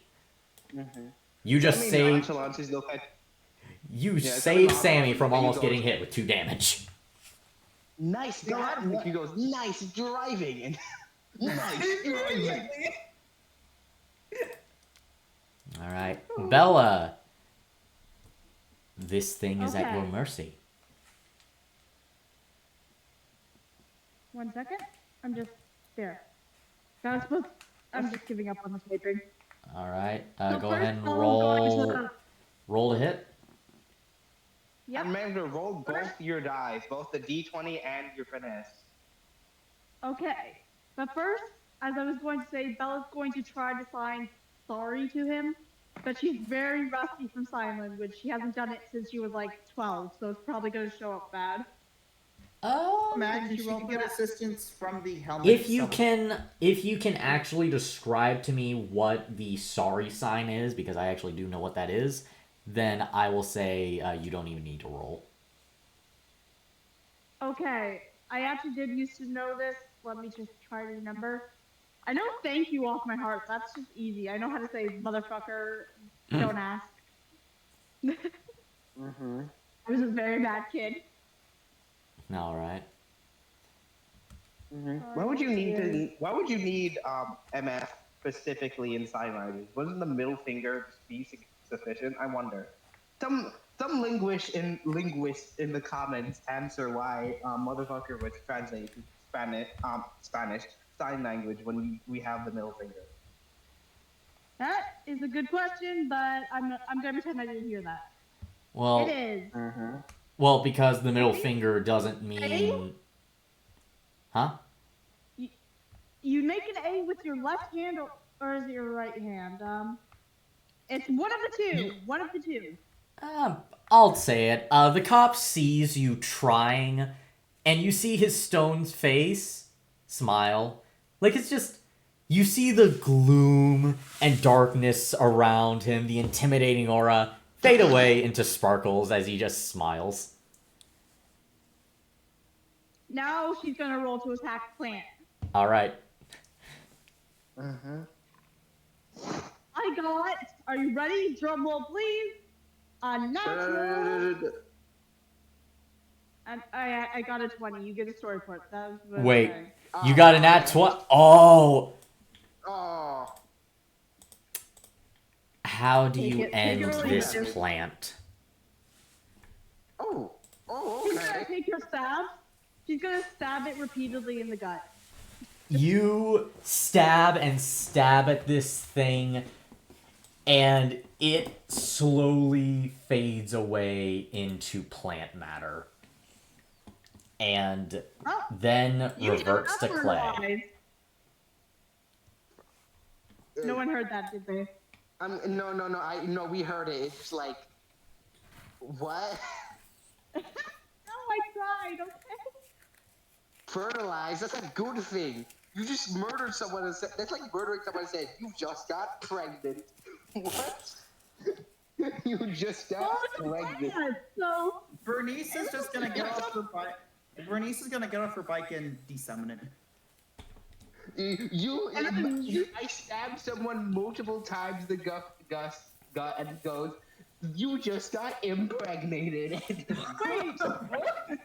Mm-hmm. You just saved Yeah, Sammy from and he almost goes- getting hit with 2 damage. Nice, Dad. And he goes, nice driving. And nice driving. All right, Bella. This thing is at your Okay. mercy. 1 second. I'm just there. I'm just giving up on the taping. All right, So go first ahead and I'm going to- roll to hit. Yep. And remember, roll both your dice, both the d20 and your finesse. Okay. But first, as I was going to say, Bella's going to try to sign sorry to him, but she's very rusty from sign language. She hasn't done it since she was like 12, so it's probably going to show up bad. Imagine Did she you roll can for get that? assistance from the helmet. If you itself. can actually describe to me what the sorry sign is, because I actually do know what that is, then I will say you don't even need to roll. Okay. I actually did used to know this. Let me just try to remember. I know thank you off my heart. That's just easy. I know how to say motherfucker. Don't ask. Mm-hmm. I was a very bad kid. All right. Mm-hmm. Why would you need to? Why would you need MF specifically in sign language? Wasn't the middle finger just be sufficient? I wonder. Some linguist in the comments answer why motherfucker was translated to Spanish sign language when we have the middle finger. That is a good question, but I'm gonna pretend I didn't hear that. Well, It is. Mm-hmm. well, because the middle finger doesn't mean, huh? You make an A with your left hand or is it your right hand? It's one of the two. One of the two. I'll say it. The cop sees you trying, and you see his stone's face smile. Like, it's just, you see the gloom and darkness around him, the intimidating aura, fade away into sparkles as he just smiles. Now she's gonna roll to attack plant. All right. Mm-hmm. I got. Are you ready? Drum roll, please. A natural. And I got a 20. You get a story point. That was Wait, okay. you got an at 20? Oh! Oh. How do Take you it end really this serious. plant? Oh. Oh. She's gonna Okay. take her stab. She's gonna stab it repeatedly in the gut. You stab and stab at this thing, and it slowly fades away into plant matter. And then reverts to clay. No one heard that, did they? No. We heard it. It's like, what? No, I tried. Okay. Fertilize. That's a good thing. You just murdered someone and said that's like murdering someone and said you just got pregnant. What? You just got pregnant. So Bernice is just gonna get off her bike. Bernice is gonna get off her bike and desummon it. I stabbed someone multiple times the gut and goes, you just got impregnated. wait, what? Is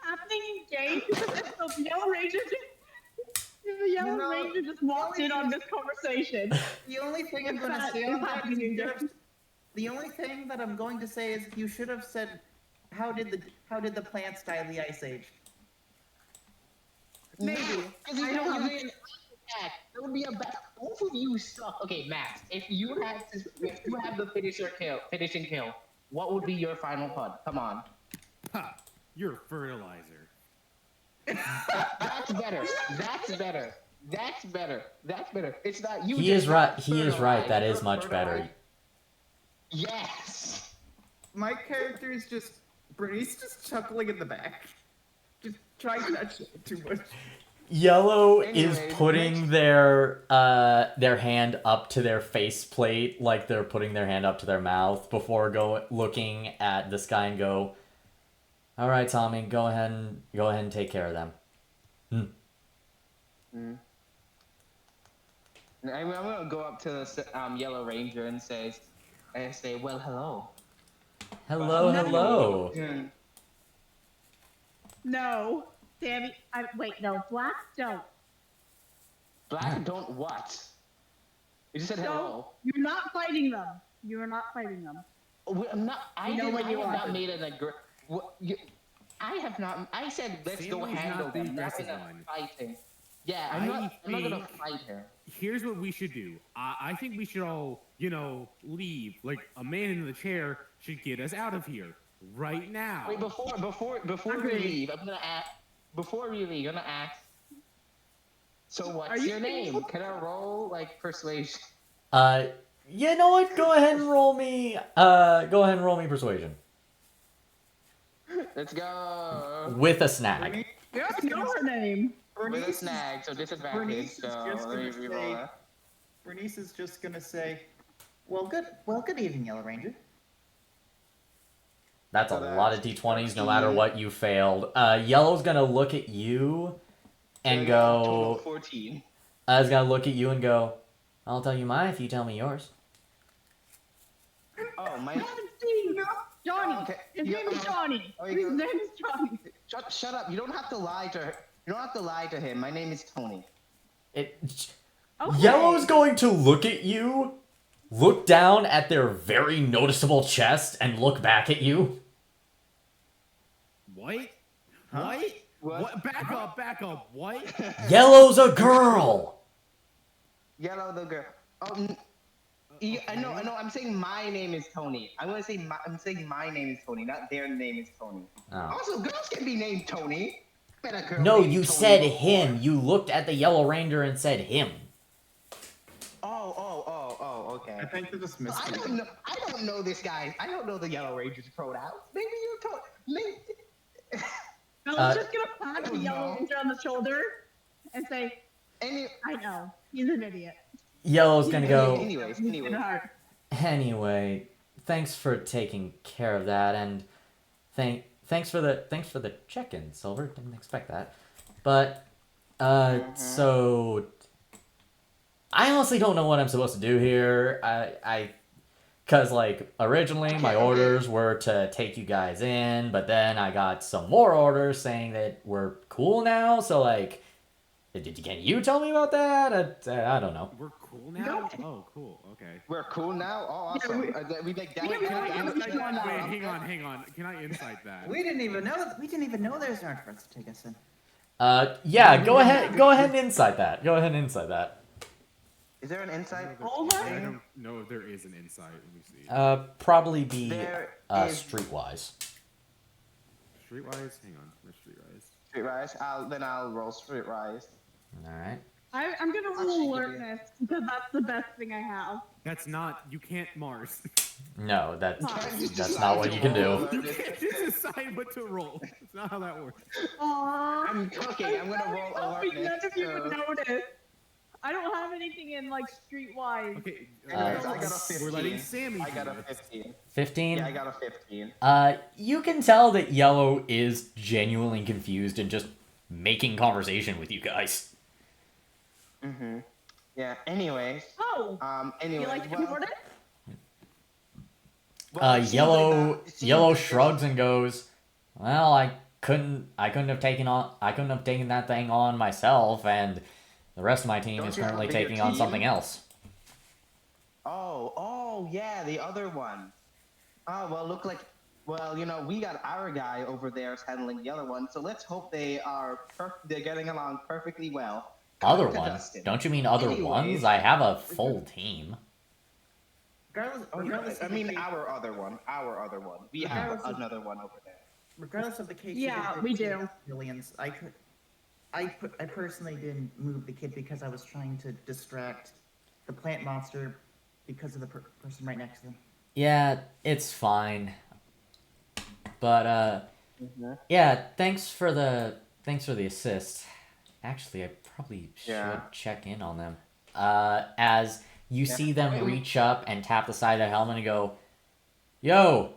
happening in game? The Yellow Ranger just walked in on this conversation. The only thing I'm going to say on that is the only thing that I'm going to say is you should have said, how did the plants die in the Ice Age? Maybe. Because you know you didn't attack. That would be a bad. Both of you suck. Okay, Max. If you had the finishing kill, what would be your final PUD? Come on. Ha! You're fertilizer. That's better. That's better. That's better. That's better. It's not you. He is right. He is right. That is much better. Yes. My character is just Bernice just chuckling in the back, just trying not to too much. Yellow is putting their hand up to their faceplate, like they're putting their hand up to their mouth before looking at this guy and go, "All right, Tommy, go ahead and take care of them." I'm gonna go up to the Yellow Ranger and say, well, hello. Hello. No, Sammy. Wait, no. Black don't. Black don't what? You just said hello. You're not fighting them. You are not fighting them. I'm not. I have are. not made an I have not. I said let's go Sammy's handle not the them. Not aggressive gonna one. fighting. Yeah, I'm not gonna fight her. Here's what we should do. I think we should all, leave. Like, a man in the chair should get us out of here right now. Wait, before we leave, I'm gonna ask. Before we leave, I'm gonna ask. So what's your name? Can I roll like persuasion? You know what? Go ahead and roll me. Go ahead and roll me persuasion Let's go. with a snag. You know her name. With a snag, so disadvantage. Bernice is So just let me gonna reroll say, that. Bernice is just gonna say, well, good evening, Yellow Ranger. That's a So lot of that's d20s, no matter 14. what you failed. Yellow's gonna look at you and Total go. 14. Is gonna look at you and go. I'll tell you mine if you tell me yours. Oh, my. Johnny. Okay. His You- name is Johnny. oh, His you- name is Johnny. Shut up. You don't have to lie to her. You don't have to lie to him. My name is Tony. Okay. Yellow's going to look at you, look down at their very noticeable chest, and look back at you. What? Huh? What? Back up. What? Yellow's a girl. Yellow the girl. Oh, I know. I'm saying my name is Tony. I'm saying my name is Tony, not their name is Tony. Oh. Also, girls can be named Tony. Met a girl No, named you Tony said before. him. You looked at the Yellow Ranger and said him. Oh, okay. I think they're just I missing. don't know. I don't know this guy. I don't know the Yellow Ranger's pronouns. Maybe you're Tony. Maybe. I was just gonna pat the oh, Yellow no. Ranger on the shoulder and say, Any, I know, he's an idiot. Yellow's gonna go. anyways. He's good heart. Anyway, thanks for taking care of that, and thanks for the check-in, Silver. Didn't expect that, but so I honestly don't know what I'm supposed to do here. Cause like originally my orders were to take you guys in, but then I got some more orders saying that we're cool now. So like, can you tell me about that? I don't know. We're cool now? Oh, cool. Okay. We're cool now. Oh, awesome. We make that. We have Can I no insight idea that? now. Wait, hang on. Can I insight that? We didn't even know there's an art for us to take us in. Yeah, go ahead and insight that. Go ahead and insight that. Is there an insight? Over? I don't know if there is an insight. Let me see. Probably be There is- streetwise. Streetwise? Hang on. Where's Streetwise? Street Rise. I'll roll Street Rise. All right. I'm gonna roll alertness because that's the best thing I have. That's not. You can't Mars. No, that's Just not what you can do. You can't just decide what to roll. That's not how that works. Aww. I'm cooking. I'm gonna roll alertness. None of you would so- notice. I don't have anything in like streetwise. Okay. Anyways, I got a 15. We're letting Sammy. I got do a it. 15. 15. Yeah, I got a 15. You can tell that Yellow is genuinely confused and just making conversation with you guys. Mm-hmm. Yeah. Anyways. Oh. Anyways. You like to well, import it? well, it seems Yellow like that- Yellow shrugs and goes, "Well, I couldn't have taken that thing on myself, and the rest of my team Don't is you have a currently bigger taking on team? something else." Oh, yeah, the other one. Oh, well, well, we got our guy over there handling the other one, so let's hope they're getting along perfectly well. Other Cut to ones? Dustin. Don't you mean other Anyways. ones? I have a full team. Regardless I of mean, the case, our other one. We have Regardless of- another one over there. regardless of the case, Yeah, we do. Millions. I personally didn't move the kid because I was trying to distract the plant monster because of the person right next to them. Yeah, it's fine. But Mm-hmm. yeah, thanks for the assist. Actually, I probably should Yeah. check in on them. As you see them reach up and tap the side of the helmet and go, "Yo,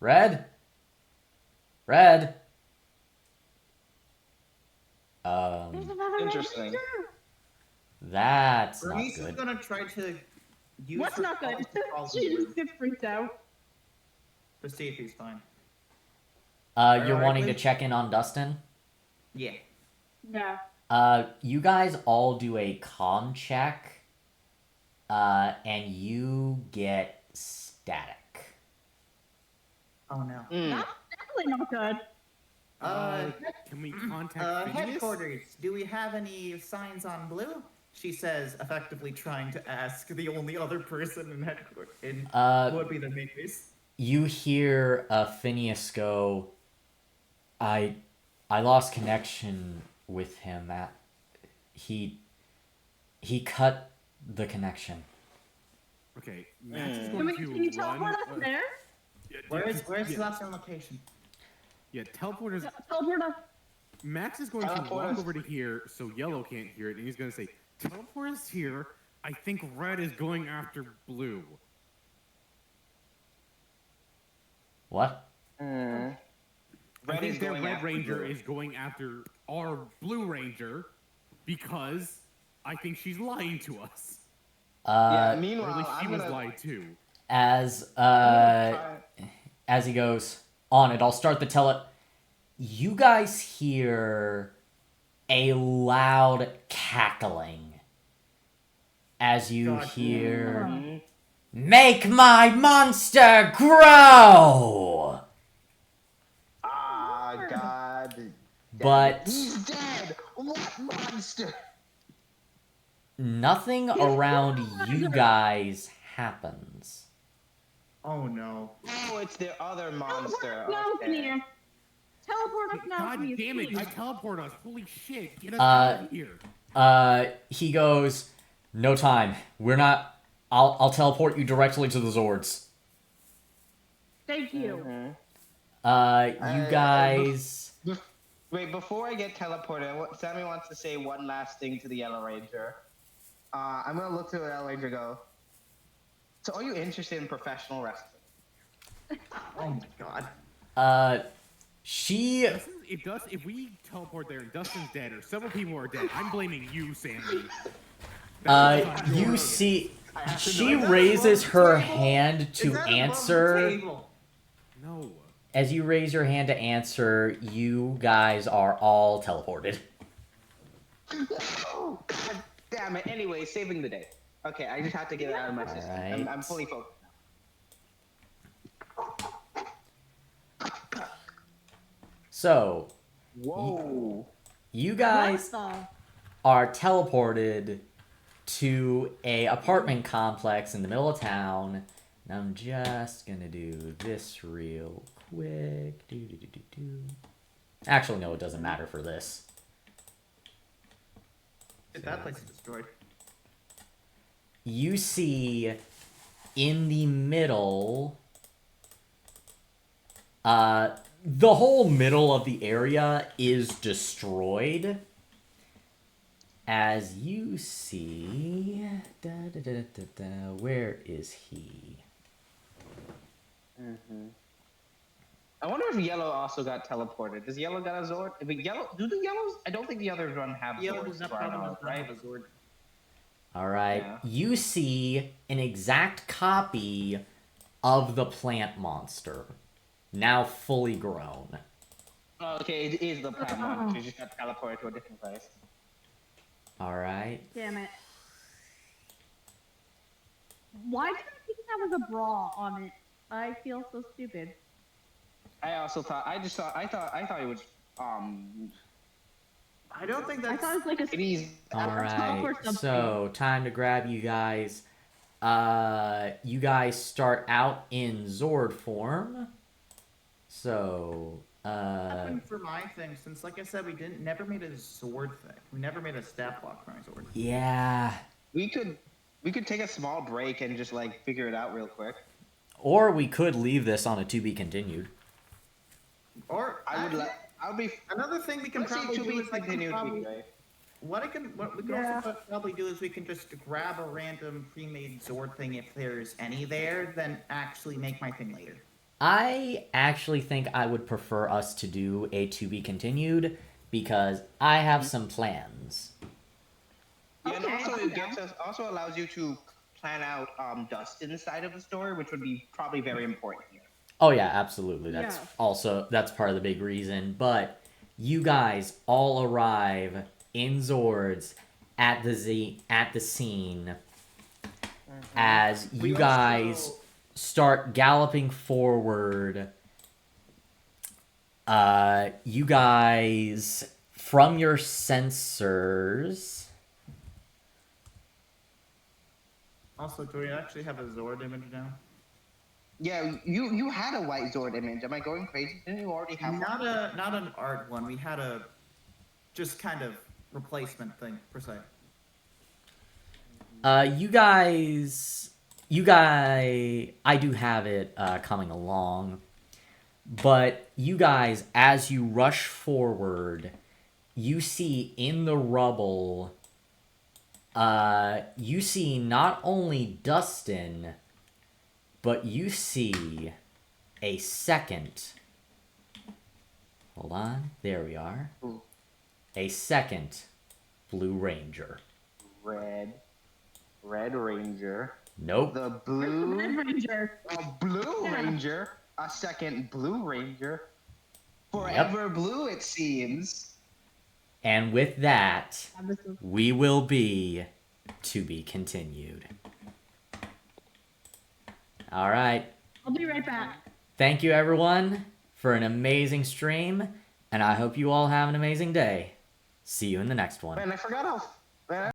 Red? There's another Interesting. Ranger. That's not Bernice is good." gonna try to use What's her not good? powers to call She him just gets freaked out. to see if he's fine. You're Alright, wanting to Liz. check in on Dustin? Yeah. Yeah. You guys all do a comm check, and you get static. Oh no. Mm. That's definitely not good. Can we contact Phineas? Headquarters, do we have any signs on blue? She says, effectively trying to ask the only other person in headquarters. Would be the makepeace. You hear Phineas go, I lost connection with him. He cut the connection. Okay, Max is Can, going we, to can you teleport us run. there? Where's the yeah, last known location? yeah, teleport us. Teleport us. Max is going to Teleport walk us. over to here so Yellow can't hear it, and he's going to say, "Teleport us here. I think Red is going after Blue." What? Red I is think their going Red after Ranger Blue. is going after our Blue Ranger because I think she's lying to us. Yeah. Uh, Or at Meanwhile, least she I'm was gonna. lied to. as try- as he goes on it, I'll start the tele. You guys hear a loud cackling as you God. hear, Mhm. "Make my monster grow!" Ah, God. Damn it. But He's dead. What monster? nothing around you guys happens. Oh no. Oh, it's the other Teleport monster. us now, Okay. Phineas. Teleport us now, God Phineas. damn it! please. I teleport us. Holy shit! Get us out of here. He goes, "No time. We're not. I'll teleport you directly to the Zords." Thank you. Mhm. You guys. Wait, before I get teleported, Sammy wants to say one last thing to the Yellow Ranger. I'm gonna look to the Yellow Ranger and go. So, are you interested in professional wrestling? Oh my god. She. If we teleport there and Dustin's dead or several people are dead, I'm blaming you, Sammy. You see. She Is that raises above her the table? hand Is to that above the answer. table? No. As you raise your hand to answer, you guys are all teleported. Oh, God damn it. Anyway, saving the day. Okay, I just have to get it out of my system. I'm Alright. fully focused now. So, Whoa. you guys What the? are teleported to a apartment complex in the middle of town. And I'm just gonna do this real quick. Actually, no, it doesn't matter for this. That place is destroyed. You see in the middle, the whole middle of the area is destroyed. As you see, where is he? I wonder if Yellow also got teleported. Does Yellow got a Zord? If do the Yellows? I don't think the others run have Yellow Zords. does not to our probably knowledge, not right? have a Zord. Alright, Yeah. you see an exact copy of the plant monster, now fully grown. Oh, okay, it is the plant monster. She just got teleported to a different place. Alright. Damn it. Why did I think that was a bra on it? I feel so stupid. I also thought. I thought it was. I don't think I that's. thought it was like a. It is. Alright, or something. so time to grab you guys. You guys start out in Zord form. So, Happened for my thing, since like I said, we never made a Zord thing. We never made a stat block for my Zord. yeah. We could take a small break and just like figure it out real quick. Or we could leave this on a to be continued. Or I would be. another thing we can Let's see probably to do be is we can continued. probably, Right? what we can Yeah. also probably do is we can just grab a random pre-made Zord thing if there's any there, then actually make my thing later. I actually think I would prefer us to do a to be continued because I have some plans. Yeah, and Okay, also I'm it down. gets us. Also allows you to plan out Dustin's side of the story, which would be probably very important here. Oh yeah, absolutely. That's Yeah. that's part of the big reason. But you guys all arrive in Zords at the scene as you We guys also- start galloping forward. You guys from your sensors. Also, do we actually have a Zord image now? Yeah, you had a white Zord image. Am I going crazy? Didn't you already have Not one? not an art one. We had a just kind of replacement thing per se. You guys, I do have it coming along, but you guys, as you rush forward, you see in the rubble, you see not only Dustin, but you see a second. Hold on. There we are. Ooh. A second Blue Ranger. Red Ranger. Nope. The Red blue Ranger. Blue Yeah. Ranger. A second Blue Ranger. Forever blue, it seems. And with that, Yeah, this is- we will be to be continued. All right. I'll be right back. Thank you, everyone, for an amazing stream, and I hope you all have an amazing day. See you in the next one. Man, I forgot how. Man,